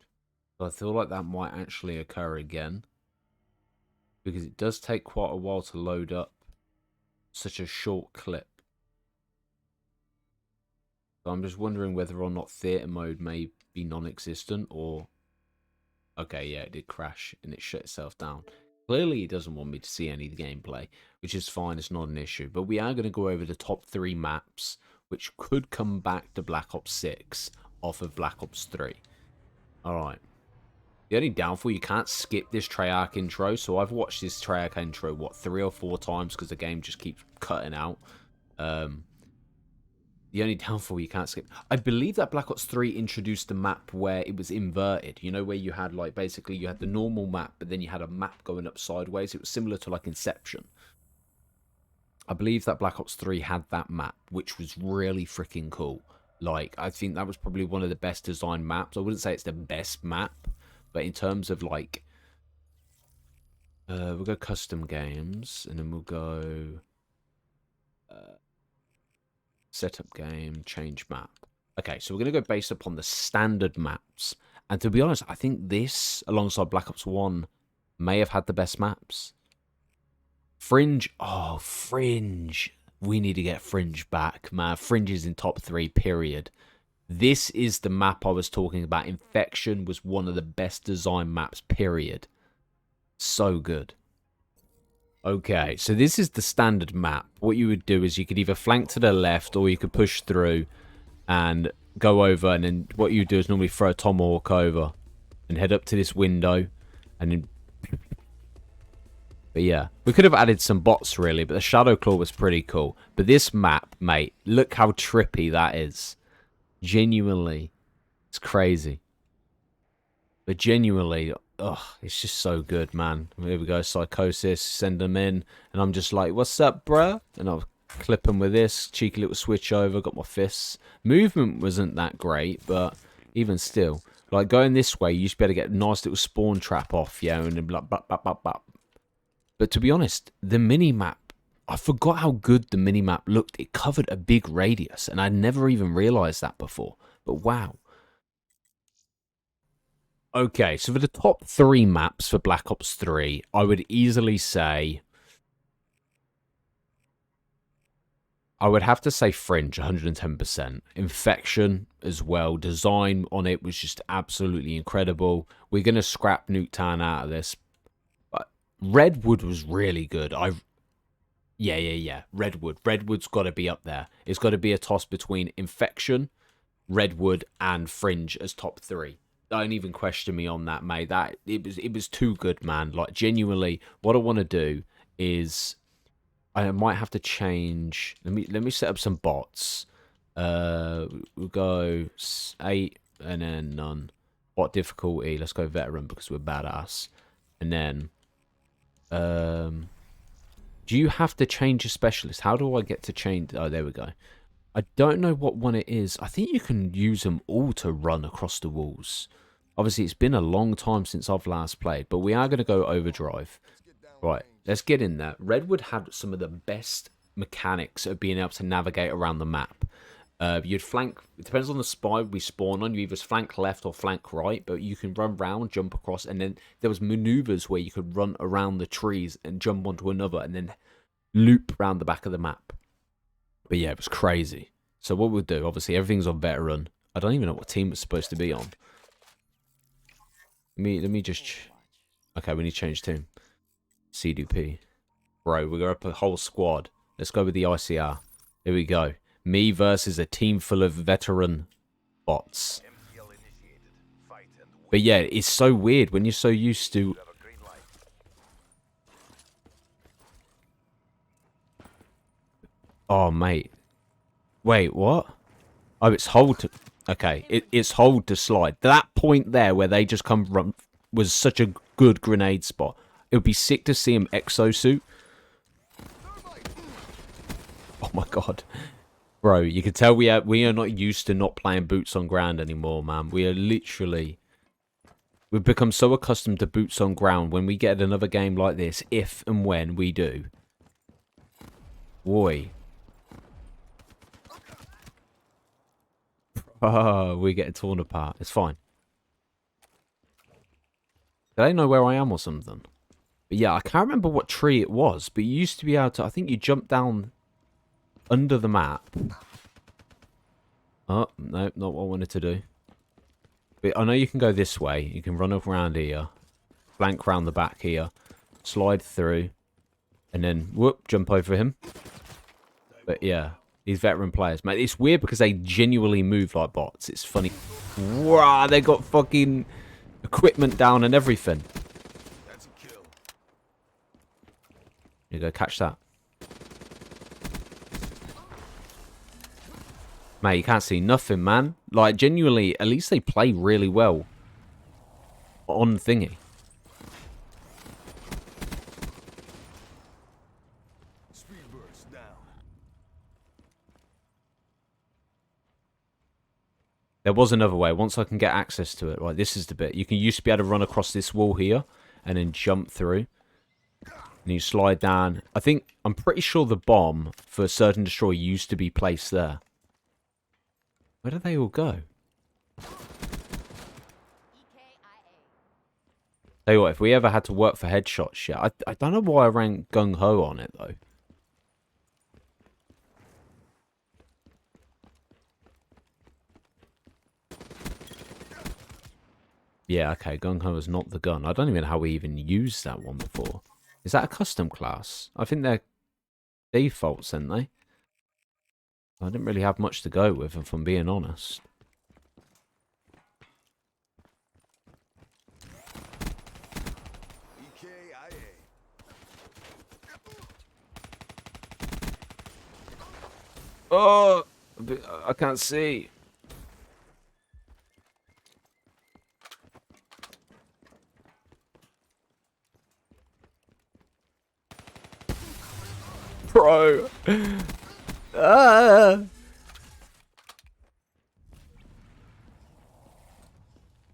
So I feel like that might actually occur again. Because it does take quite a while to load up such a short clip. So I'm just wondering whether or not theater mode may be non-existent or... Okay, yeah, it did crash and it shut itself down. Clearly, it doesn't want me to see any of the gameplay, which is fine. It's not an issue. But we are going to go over the top 3 maps, which could come back to Black Ops 6 off of Black Ops 3. Alright. The only downfall, you can't skip this Treyarch intro. So I've watched this Treyarch intro, what, 3 or 4 times because the game just keeps cutting out. The The only downfall, you can't skip. I believe that Black Ops 3 introduced a map where it was inverted. You know, where you had, like, basically you had the normal map, but then you had a map going up sideways. It was similar to, like, Inception. I believe that Black Ops 3 had that map, which was really freaking cool. Like, I think that was probably one of the best designed maps. I wouldn't say it's the best map, but in terms of, like... we'll go custom games, and then we'll go... setup game, change map. Okay, so we're going to go based upon the standard maps. And to be honest, I think this, alongside Black Ops 1, may have had the best maps. Fringe. Oh, Fringe. We need to get Fringe back, man. Fringe is in top 3, period. This is the map I was talking about. Infection was one of the best design maps, period. So good. Okay, so this is the standard map. What you would do is you could either flank to the left or you could push through and go over. And then what you do is normally throw a tomahawk over and head up to this window. And then... But yeah, we could have added some bots really, but the Shadow Claw was pretty cool. But this map, mate, look how trippy that is. Genuinely, it's crazy. But genuinely, ugh, it's just so good, man. Here we go, Psychosis, send them in. And I'm just like, what's up, bruh? And I'll clip them with this. Cheeky little switch over, got my fists. Movement wasn't that great, but even still. Like, going this way, you used to be able to get a nice little spawn trap off, yeah, and then like, bop, bop, bop, bop. But to be honest, the mini-map, I forgot how good the mini-map looked. It covered a big radius, and I never even realised that before. But wow. Okay, so for the top 3 maps for Black Ops 3, I would easily say... I would have to say Fringe, 110%. Infection as well. Design on it was just absolutely incredible. We're going to scrap Nuketown out of this. But Redwood was really good. Yeah. Redwood. Redwood's got to be up there. It's got to be a toss between Infection, Redwood, and Fringe as top 3. Don't even question me on that, mate. That it was too good, man. Like, genuinely, what I want to do is I might have to change. Let me set up some bots. We'll go 8 and then none. Bot difficulty. Let's go veteran because we're badass. And then, do you have to change a specialist? How do I get to change? Oh, there we go. I don't know what one it is. I think you can use them all to run across the walls. Obviously, it's been a long time since I've last played, but we are going to go overdrive. Right, let's get in there. Redwood had some of the best mechanics of being able to navigate around the map. You'd flank, it depends on the spy we spawn on. You either flank left or flank right, but you can run round, jump across, and then there was maneuvers where you could run around the trees and jump onto another and then loop around the back of the map. But yeah, it was crazy. So what we'll do, obviously, everything's on veteran. I don't even know what team it's supposed to be on. Let me just... Okay, we need to change team. CDP. Bro, we're up a whole squad. Let's go with the ICR. Here we go. Me versus a team full of veteran bots. But yeah, it's so weird when you're so used to... Oh, mate. Wait, what? Oh, it's hold to... Okay, it's hold to slide. That point there where they just come from was such a good grenade spot. It would be sick to see him exosuit. Oh my god. Bro, you can tell we are not used to not playing boots on ground anymore, man. We are literally... We've become so accustomed to boots on ground when we get another game like this, if and when we do. Boy. Oh, we're getting torn apart. It's fine. Do they know where I am or something? But yeah, I can't remember what tree it was, but you used to be able to... I think you jumped down under the map. Oh, no, not what I wanted to do. But I know you can go this way. You can run up around here. Flank around the back here. Slide through. And then, whoop, jump over him. But yeah, these veteran players, mate. It's weird because they genuinely move like bots. It's funny. Wow, they got fucking equipment down and everything. That's a kill. You go, catch that. Mate, you can't see nothing, man. Like, genuinely, at least they play really well on thingy. Speedburst down. There was another way. Once I can get access to it. Right, this is the bit. You used to be able to run across this wall here and then jump through. And you slide down. I'm pretty sure the bomb for a certain destroyer used to be placed there. Where do they all go? Tell you what, if we ever had to work for headshot shit, I don't know why I ran gung-ho on it, though. Yeah, okay, gung-ho is not the gun. I don't even know how we even used that one before. Is that a custom class? I think they're defaults, aren't they? I didn't really have much to go with, if I'm being honest. Oh, I can't see. Bro.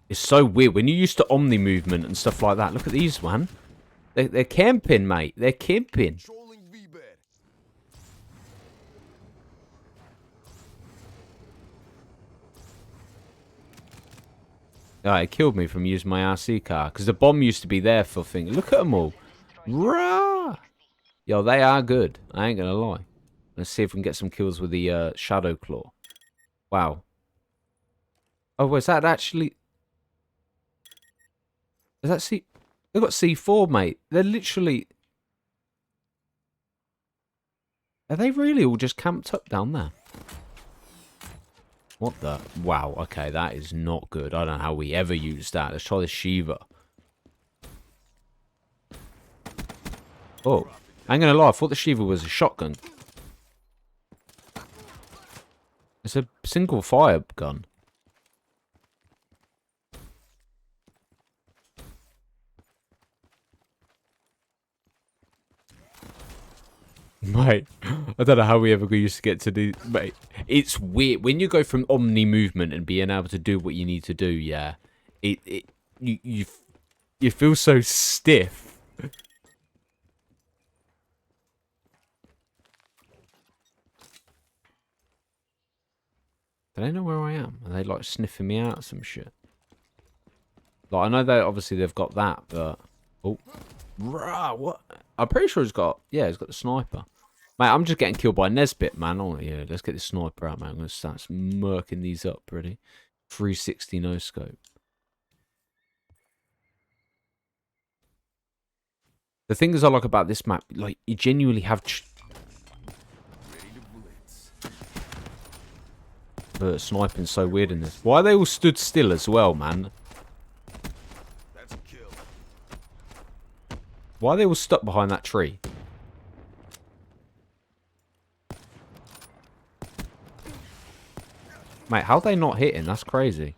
It's so weird. When you used to Omni movement and stuff like that, look at these, man. They're camping, mate. They're camping. Oh, it killed me from using my RC car. Because the bomb used to be there for things. Look at them all. Rah! Yo, they are good. I ain't going to lie. Let's see if we can get some kills with the Shadow Claw. Wow. Oh, was that actually... Is that C... They've got C4, mate. They're literally... Are they really all just camped up down there? What the... Wow, okay, that is not good. I don't know how we ever used that. Let's try the Shiva. Oh. I ain't gonna lie, I thought the Shiva was a shotgun. It's a single fire gun. Mate, I don't know how we ever used to get to do... Mate, it's weird. When you go from Omni movement and being able to do what you need to do, yeah, you feel so stiff. Do they know where I am? Are they, like, sniffing me out or some shit? Like, I know that obviously they've got that, but... Oh. Rah, what? I'm pretty sure he's got... Yeah, he's got the sniper. Mate, I'm just getting killed by Nesbit, man. Oh, yeah, let's get this sniper out, man. I'm going to start smirking these up, ready? 360 no-scope. The things I like about this map, like, you genuinely have... But sniping's so weird in this. Why are they all stood still as well, man? That's a kill. Why are they all stuck behind that tree? Mate, how are they not hitting? That's crazy.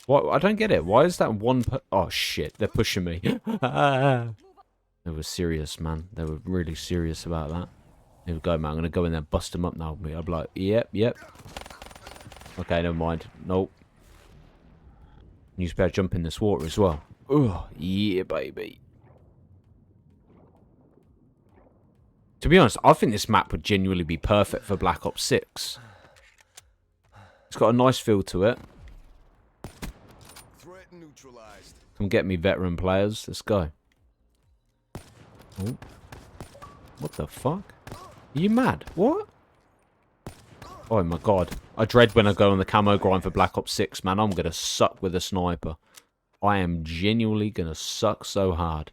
What? I don't get it. Why is that one... Oh, shit. They're pushing me. They were serious, man. They were really serious about that. Here we go, man. I'm going to go in there and bust them up now. I'm like, yep. Okay, never mind. Nope. You just better jump in this water as well. Oh, yeah, baby. To be honest, I think this map would genuinely be perfect for Black Ops 6. It's got a nice feel to it. Threat neutralized. Come get me, veteran players. Let's go. Oh. What the fuck? Are you mad? What? Oh my god. I dread when I go on the camo grind for Black Ops 6, man. I'm going to suck with a sniper. I am genuinely going to suck so hard.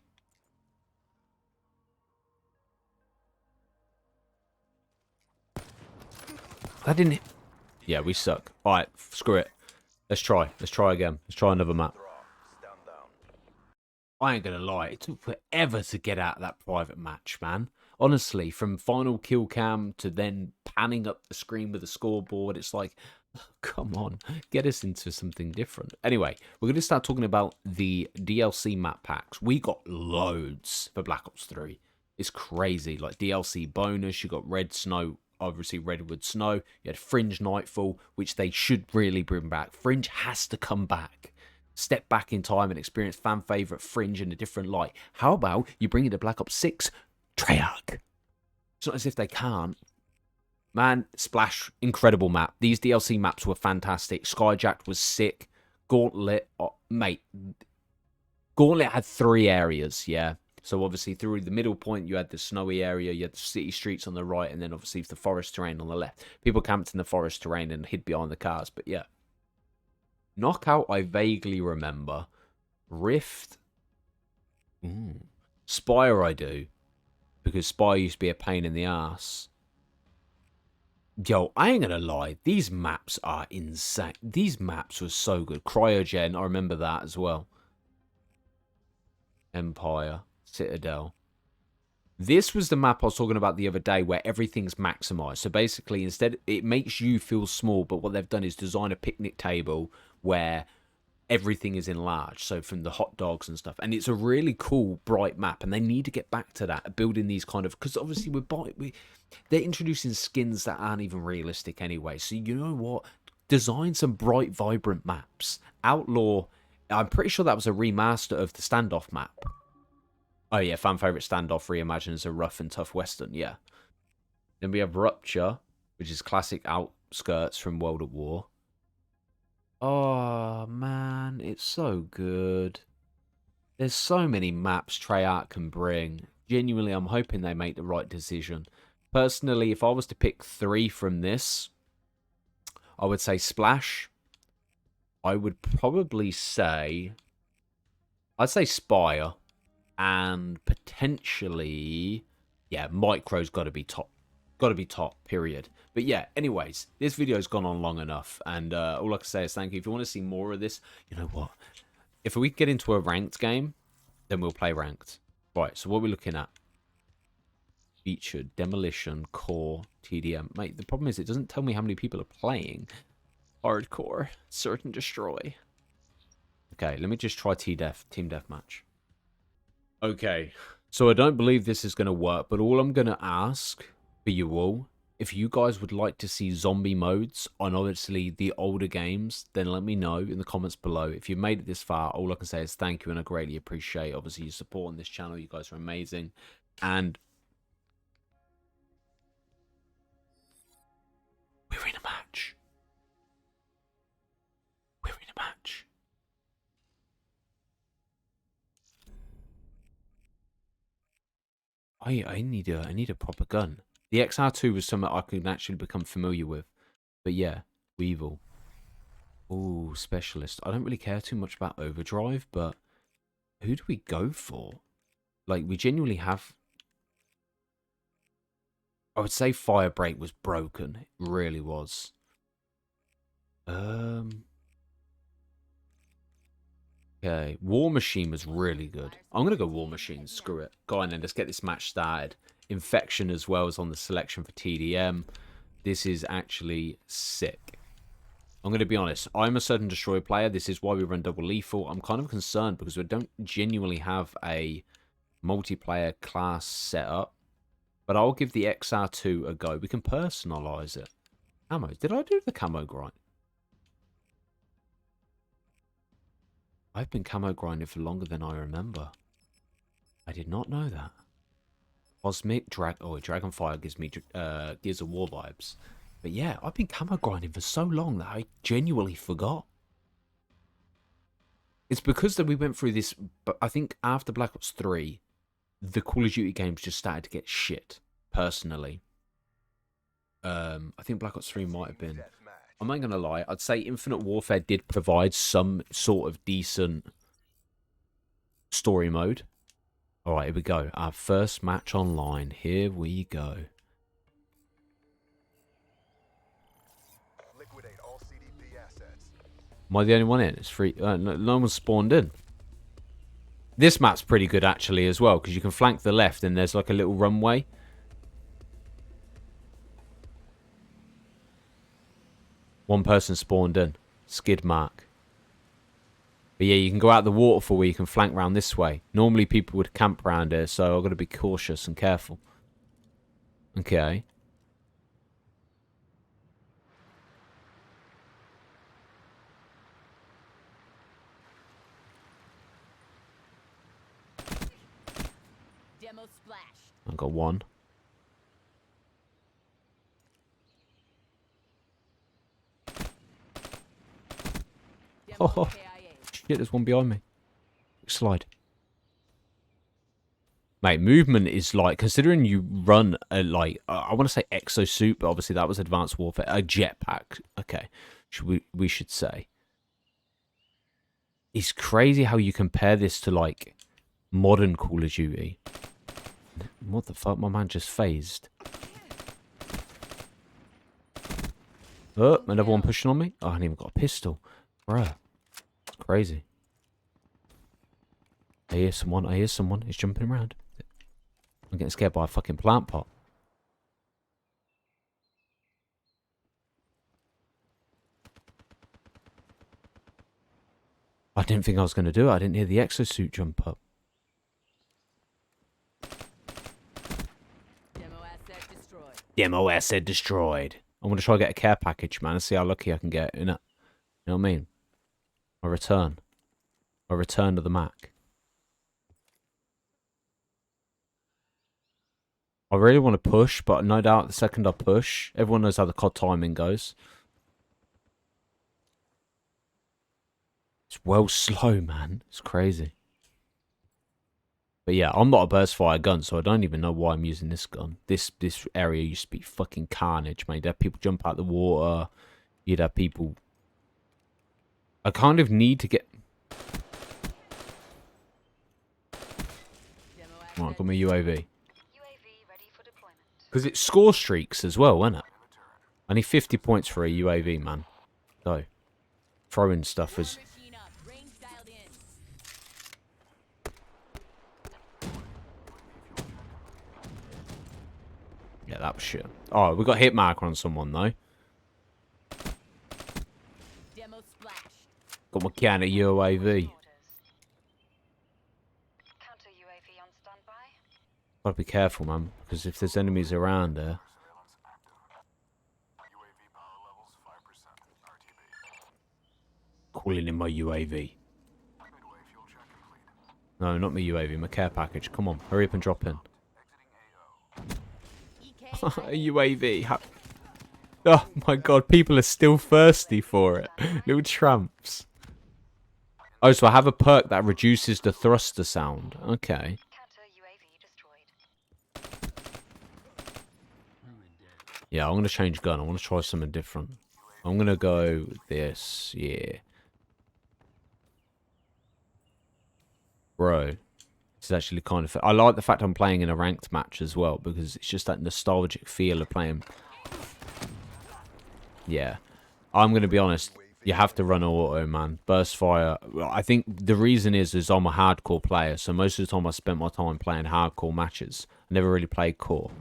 That didn't... Yeah, we suck. Alright, screw it. Let's try. Let's try again. Let's try another map. I ain't going to lie. It took forever to get out of that private match, man. honestly, from final kill cam to then panning up the screen with the scoreboard, it's like, come on, get us into something different. Anyway, we're going to start talking about the DLC map packs. We got loads for Black Ops 3. It's crazy. Like DLC bonus, you got Red Snow, obviously Redwood Snow. You had Fringe Nightfall, which they should really bring back. Fringe has to come back. Step back in time and experience fan favorite Fringe in a different light. How about you bring it to Black Ops 6 Treyarch? It's not as if they can't. Man, Splash, incredible map. These DLC maps were fantastic. Skyjacked was sick. Gauntlet, oh, mate. Gauntlet had 3 areas, yeah. So obviously through the middle point, you had the snowy area, you had the city streets on the right, and then obviously the forest terrain on the left. People camped in the forest terrain and hid behind the cars, but yeah. Knockout, I vaguely remember. Rift. Spire, I do. Because Spire used to be a pain in the ass. Yo, I ain't gonna lie. These maps are insane. These maps were so good. Cryogen, I remember that as well. Empire. Citadel. This was the map I was talking about the other day where everything's maximized. So basically, instead, it makes you feel small, but what they've done is design a picnic table where everything is enlarged. So from the hot dogs and stuff. And it's a really cool, bright map. And they need to get back to that, building these kind of... Because obviously, they're introducing skins that aren't even realistic anyway. So you know what? Design some bright, vibrant maps. Outlaw... I'm pretty sure that was a remaster of the Standoff map. Oh yeah, fan favorite Standoff reimagined as a rough and tough western, yeah. Then we have Rupture, which is classic outskirts from World at War. Oh man, it's so good. There's so many maps Treyarch can bring. Genuinely, I'm hoping they make the right decision. Personally, if I was to pick 3 from this, I would say Splash. I would probably say... I'd say Spire. And potentially, yeah, Micro's got to be top. Got to be top, period. But yeah, anyways, this video's gone on long enough. And all I can say is thank you. If you want to see more of this, you know what? If we get into a ranked game, then we'll play ranked. Right, so what are we looking at? Featured, Demolition, Core, TDM. Mate, the problem is it doesn't tell me how many people are playing. Hardcore, Search and Destroy. Okay, let me just try Team Deathmatch. Okay, so I don't believe this is going to work, but all I'm going to ask for you all, if you guys would like to see zombie modes on obviously the older games, then let me know in the comments below. If you've made it this far, all I can say is thank you, and I greatly appreciate, obviously, your support on this channel. You guys are amazing. And we're in a match. We're in a match. I need a proper gun. The XR2 was something I could actually become familiar with. But yeah, Weevil. Ooh, Specialist. I don't really care too much about Overdrive, but who do we go for? Like, we genuinely have... I would say Firebreak was broken. It really was. Okay, War Machine was really good. I'm going to go War Machine, screw it. Go on then, let's get this match started. Infection as well is on the selection for TDM. This is actually sick. I'm going to be honest, I'm a Search and Destroy player. This is why we run Double Lethal. I'm kind of concerned because we don't genuinely have a multiplayer class set up. But I'll give the XR2 a go. We can personalize it. Camo. Did I do the camo grind? I've been camo grinding for longer than I remember. I did not know that. Cosmic Dragonfire gives me Gears of War vibes. But yeah, I've been camo grinding for so long that I genuinely forgot. It's because that we went through this, but I think after Black Ops 3, the Call of Duty games just started to get shit, personally. I think Black Ops 3 might have been... I'm not going to lie, I'd say Infinite Warfare did provide some sort of decent story mode. Alright, here we go. Our first match online. Here we go. Liquidate all CDP assets. Am I the only one in? It's free. No one's spawned in. This map's pretty good actually as well, because you can flank the left and there's like a little runway. One person spawned in. Skid mark. But yeah, you can go out the waterfall where you can flank round this way. Normally people would camp around here, so I've got to be cautious and careful. Okay. Demo splashed. I've got one. Demo Oh, KIA. shit, there's one behind me. Slide. Mate, movement is like, considering you run a, like, I want to say exosuit, but obviously that was Advanced Warfare. A jetpack, okay, we should say. It's crazy how you compare this to, like, modern Call of Duty. What the fuck? My man just phased. Oh, another one pushing on me? Oh, I haven't even got a pistol. Bruh. It's crazy. I hear someone. I hear someone. He's jumping around. I'm getting scared by a fucking plant pot. I didn't think I was going to do it. I didn't hear the exosuit jump up. Demo asset destroyed. Demo asset destroyed. I'm going to try to get a care package, man, and see how lucky I can get in it. You know what I mean? My return. My return to the Mac. I really want to push, but no doubt the second I push, everyone knows how the COD timing goes. It's well slow, man. It's crazy. But yeah, I'm not a burst fire gun, so I don't even know why I'm using this gun. This area used to be fucking carnage, mate. You'd have people jump out the water. You'd have people... I kind of need to get... Demo Right, asset got my UAV. UAV ready for deployment. Because it score streaks as well, isn't it? I need 50 points for a UAV, man. Go. Throwing stuff as... Machine up. Range dialed in. Yeah, that was shit. Oh, we got hit marker on someone, though. Demo splashed. Got my can of UAV. Counter UAV on standby. Gotta be careful, man. Because if there's enemies around there... UAV power levels 5%. RTB. Calling in my UAV. Midway fuel check complete. No, not my UAV, my care package. Come on, hurry up and drop in. Exiting AO. EK. A UAV. Oh my god, people are still thirsty for it. Little tramps. Oh, so I have a perk that reduces the thruster sound. Okay. Counter UAV destroyed. Yeah, I'm going to change gun. I want to try something different. I'm going to go this. Yeah. Bro. This is actually kind of... I like the fact I'm playing in a ranked match as well, because it's just that nostalgic feel of playing... Yeah. I'm going to be honest. You have to run auto, man. Burst fire. Well, I think the reason is I'm a hardcore player, so most of the time I spent my time playing hardcore matches. I never really played core.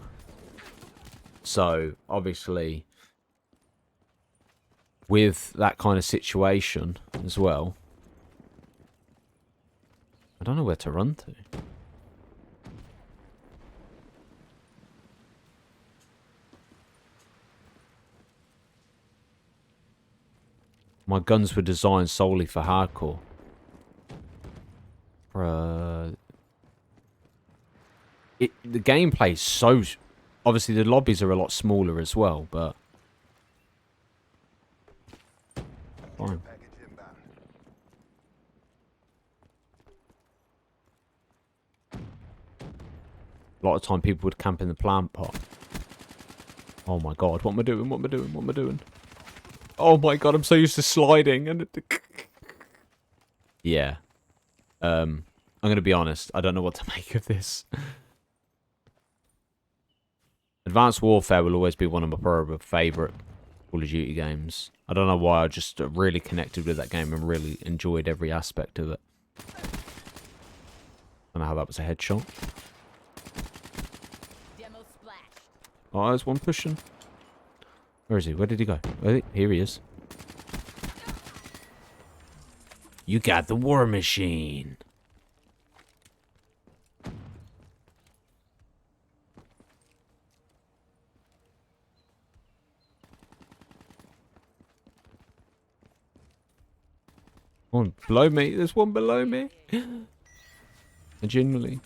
So, obviously, with that kind of situation as well, I don't know where to run to. My guns were designed solely for hardcore. The gameplay is so... Obviously, the lobbies are a lot smaller as well, but... Fine. Package inbound. A lot of time people would camp in the plant pot. Oh my god, what am I doing? What am I doing? What am I doing? Oh my god, I'm so used to sliding and... Yeah. I'm going to be honest. I don't know what to make of this. Advanced Warfare will always be one of my probably favourite Call of Duty games. I don't know why, I just really connected with that game and really enjoyed every aspect of it. I don't know how that was a headshot. Demo splashed. Oh, there's one pushing. Where is he? Where did he go? Oh, here he is. You got the war machine. One below me. There's one below me. Genuinely.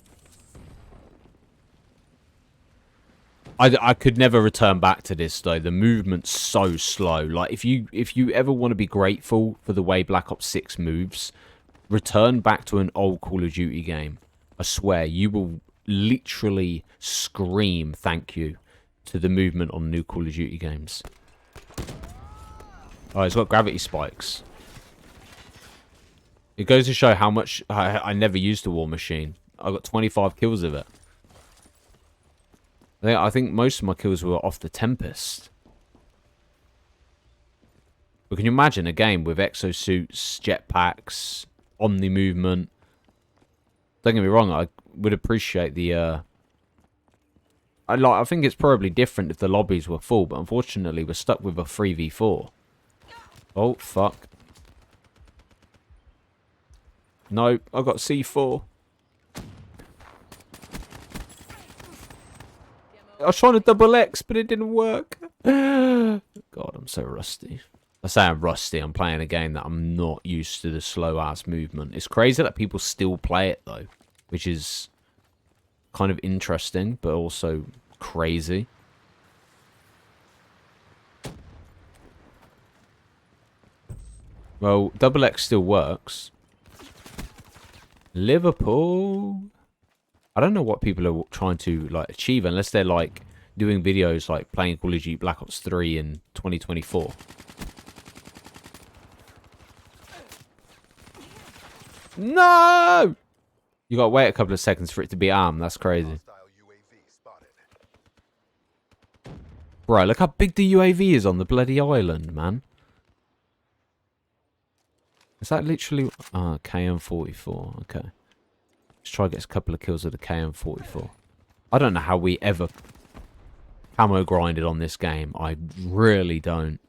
I could never return back to this though. The movement's so slow. Like if you ever want to be grateful for the way Black Ops 6 moves, return back to an old Call of Duty game. I swear you will literally scream thank you to the movement on new Call of Duty games. Oh, it's got gravity spikes. It goes to show how much I never used the war machine. I got 25 kills of it. I think most of my kills were off the Tempest. But can you imagine a game with exosuits, jetpacks, omni movement? Don't get me wrong, I would appreciate the... I think it's probably different if the lobbies were full, but unfortunately we're stuck with a 3v4. Oh, fuck. No, I got C4. I was trying to double X, but it didn't work. God, I'm so rusty. I say I'm rusty. I'm playing a game that I'm not used to the slow-ass movement. It's crazy that people still play it, though, which is kind of interesting, but also crazy. Well, double X still works. Liverpool. I don't know what people are trying to like achieve unless they're like doing videos like playing Call of Duty Black Ops 3 in 2024. No! You gotta wait a couple of seconds for it to be armed. That's crazy. Bro, look how big the UAV is on the bloody island, man. Is that literally... Oh, KM44. Okay. Let's try to get a couple of kills with the KM44. I don't know how we ever camo grinded on this game. I really don't.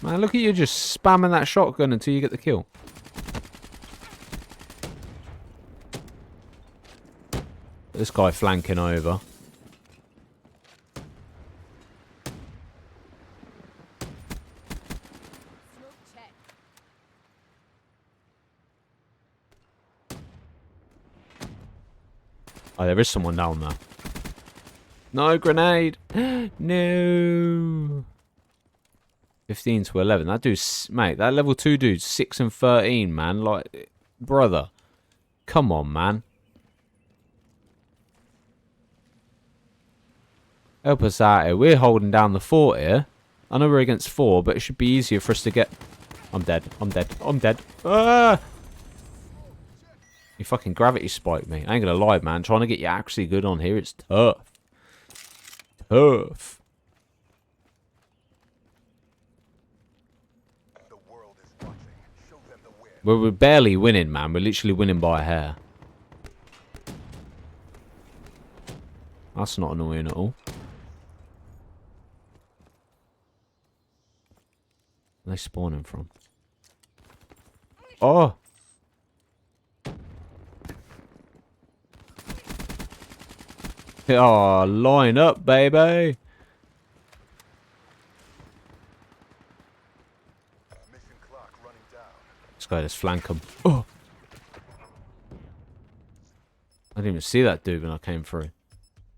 Man, look at you just spamming that shotgun until you get the kill. This guy flanking over. Oh, there is someone down there. No, grenade! No! 15 to 11. That dude's... Mate, that level 2 dude's 6 and 13, man. Like, brother. Come on, man. Help us out here. We're holding down the fort here. I know we're against 4, but it should be easier for us to get... I'm dead. I'm dead. I'm dead. Ah! You fucking gravity spiked me. I ain't gonna lie, man. Trying to get you actually good on here, it's tough. Tough. The world is watching. Show them the win. Well, we're barely winning, man. We're literally winning by a hair. That's not annoying at all. Where are they spawning from? Oh! Oh, line up, baby! Mission clock running down. Let's go, let's flank him. Oh! I didn't even see that dude when I came through.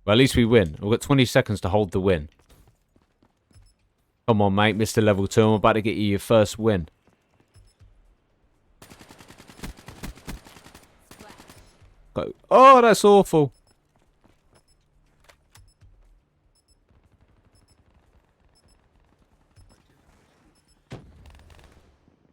Well, at least we win. We've got 20 seconds to hold the win. Come on, mate, Mr. Level 2. I'm about to get you your first win. Go. Oh, that's awful.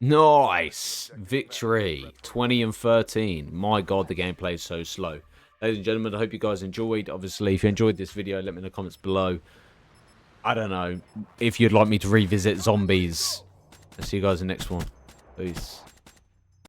Nice. Victory. 20 and 13. My God, the gameplay is so slow. Ladies and gentlemen, I hope you guys enjoyed. Obviously, if you enjoyed this video, let me in the comments below. I don't know if you'd like me to revisit zombies. I'll see you guys in the next one. Peace.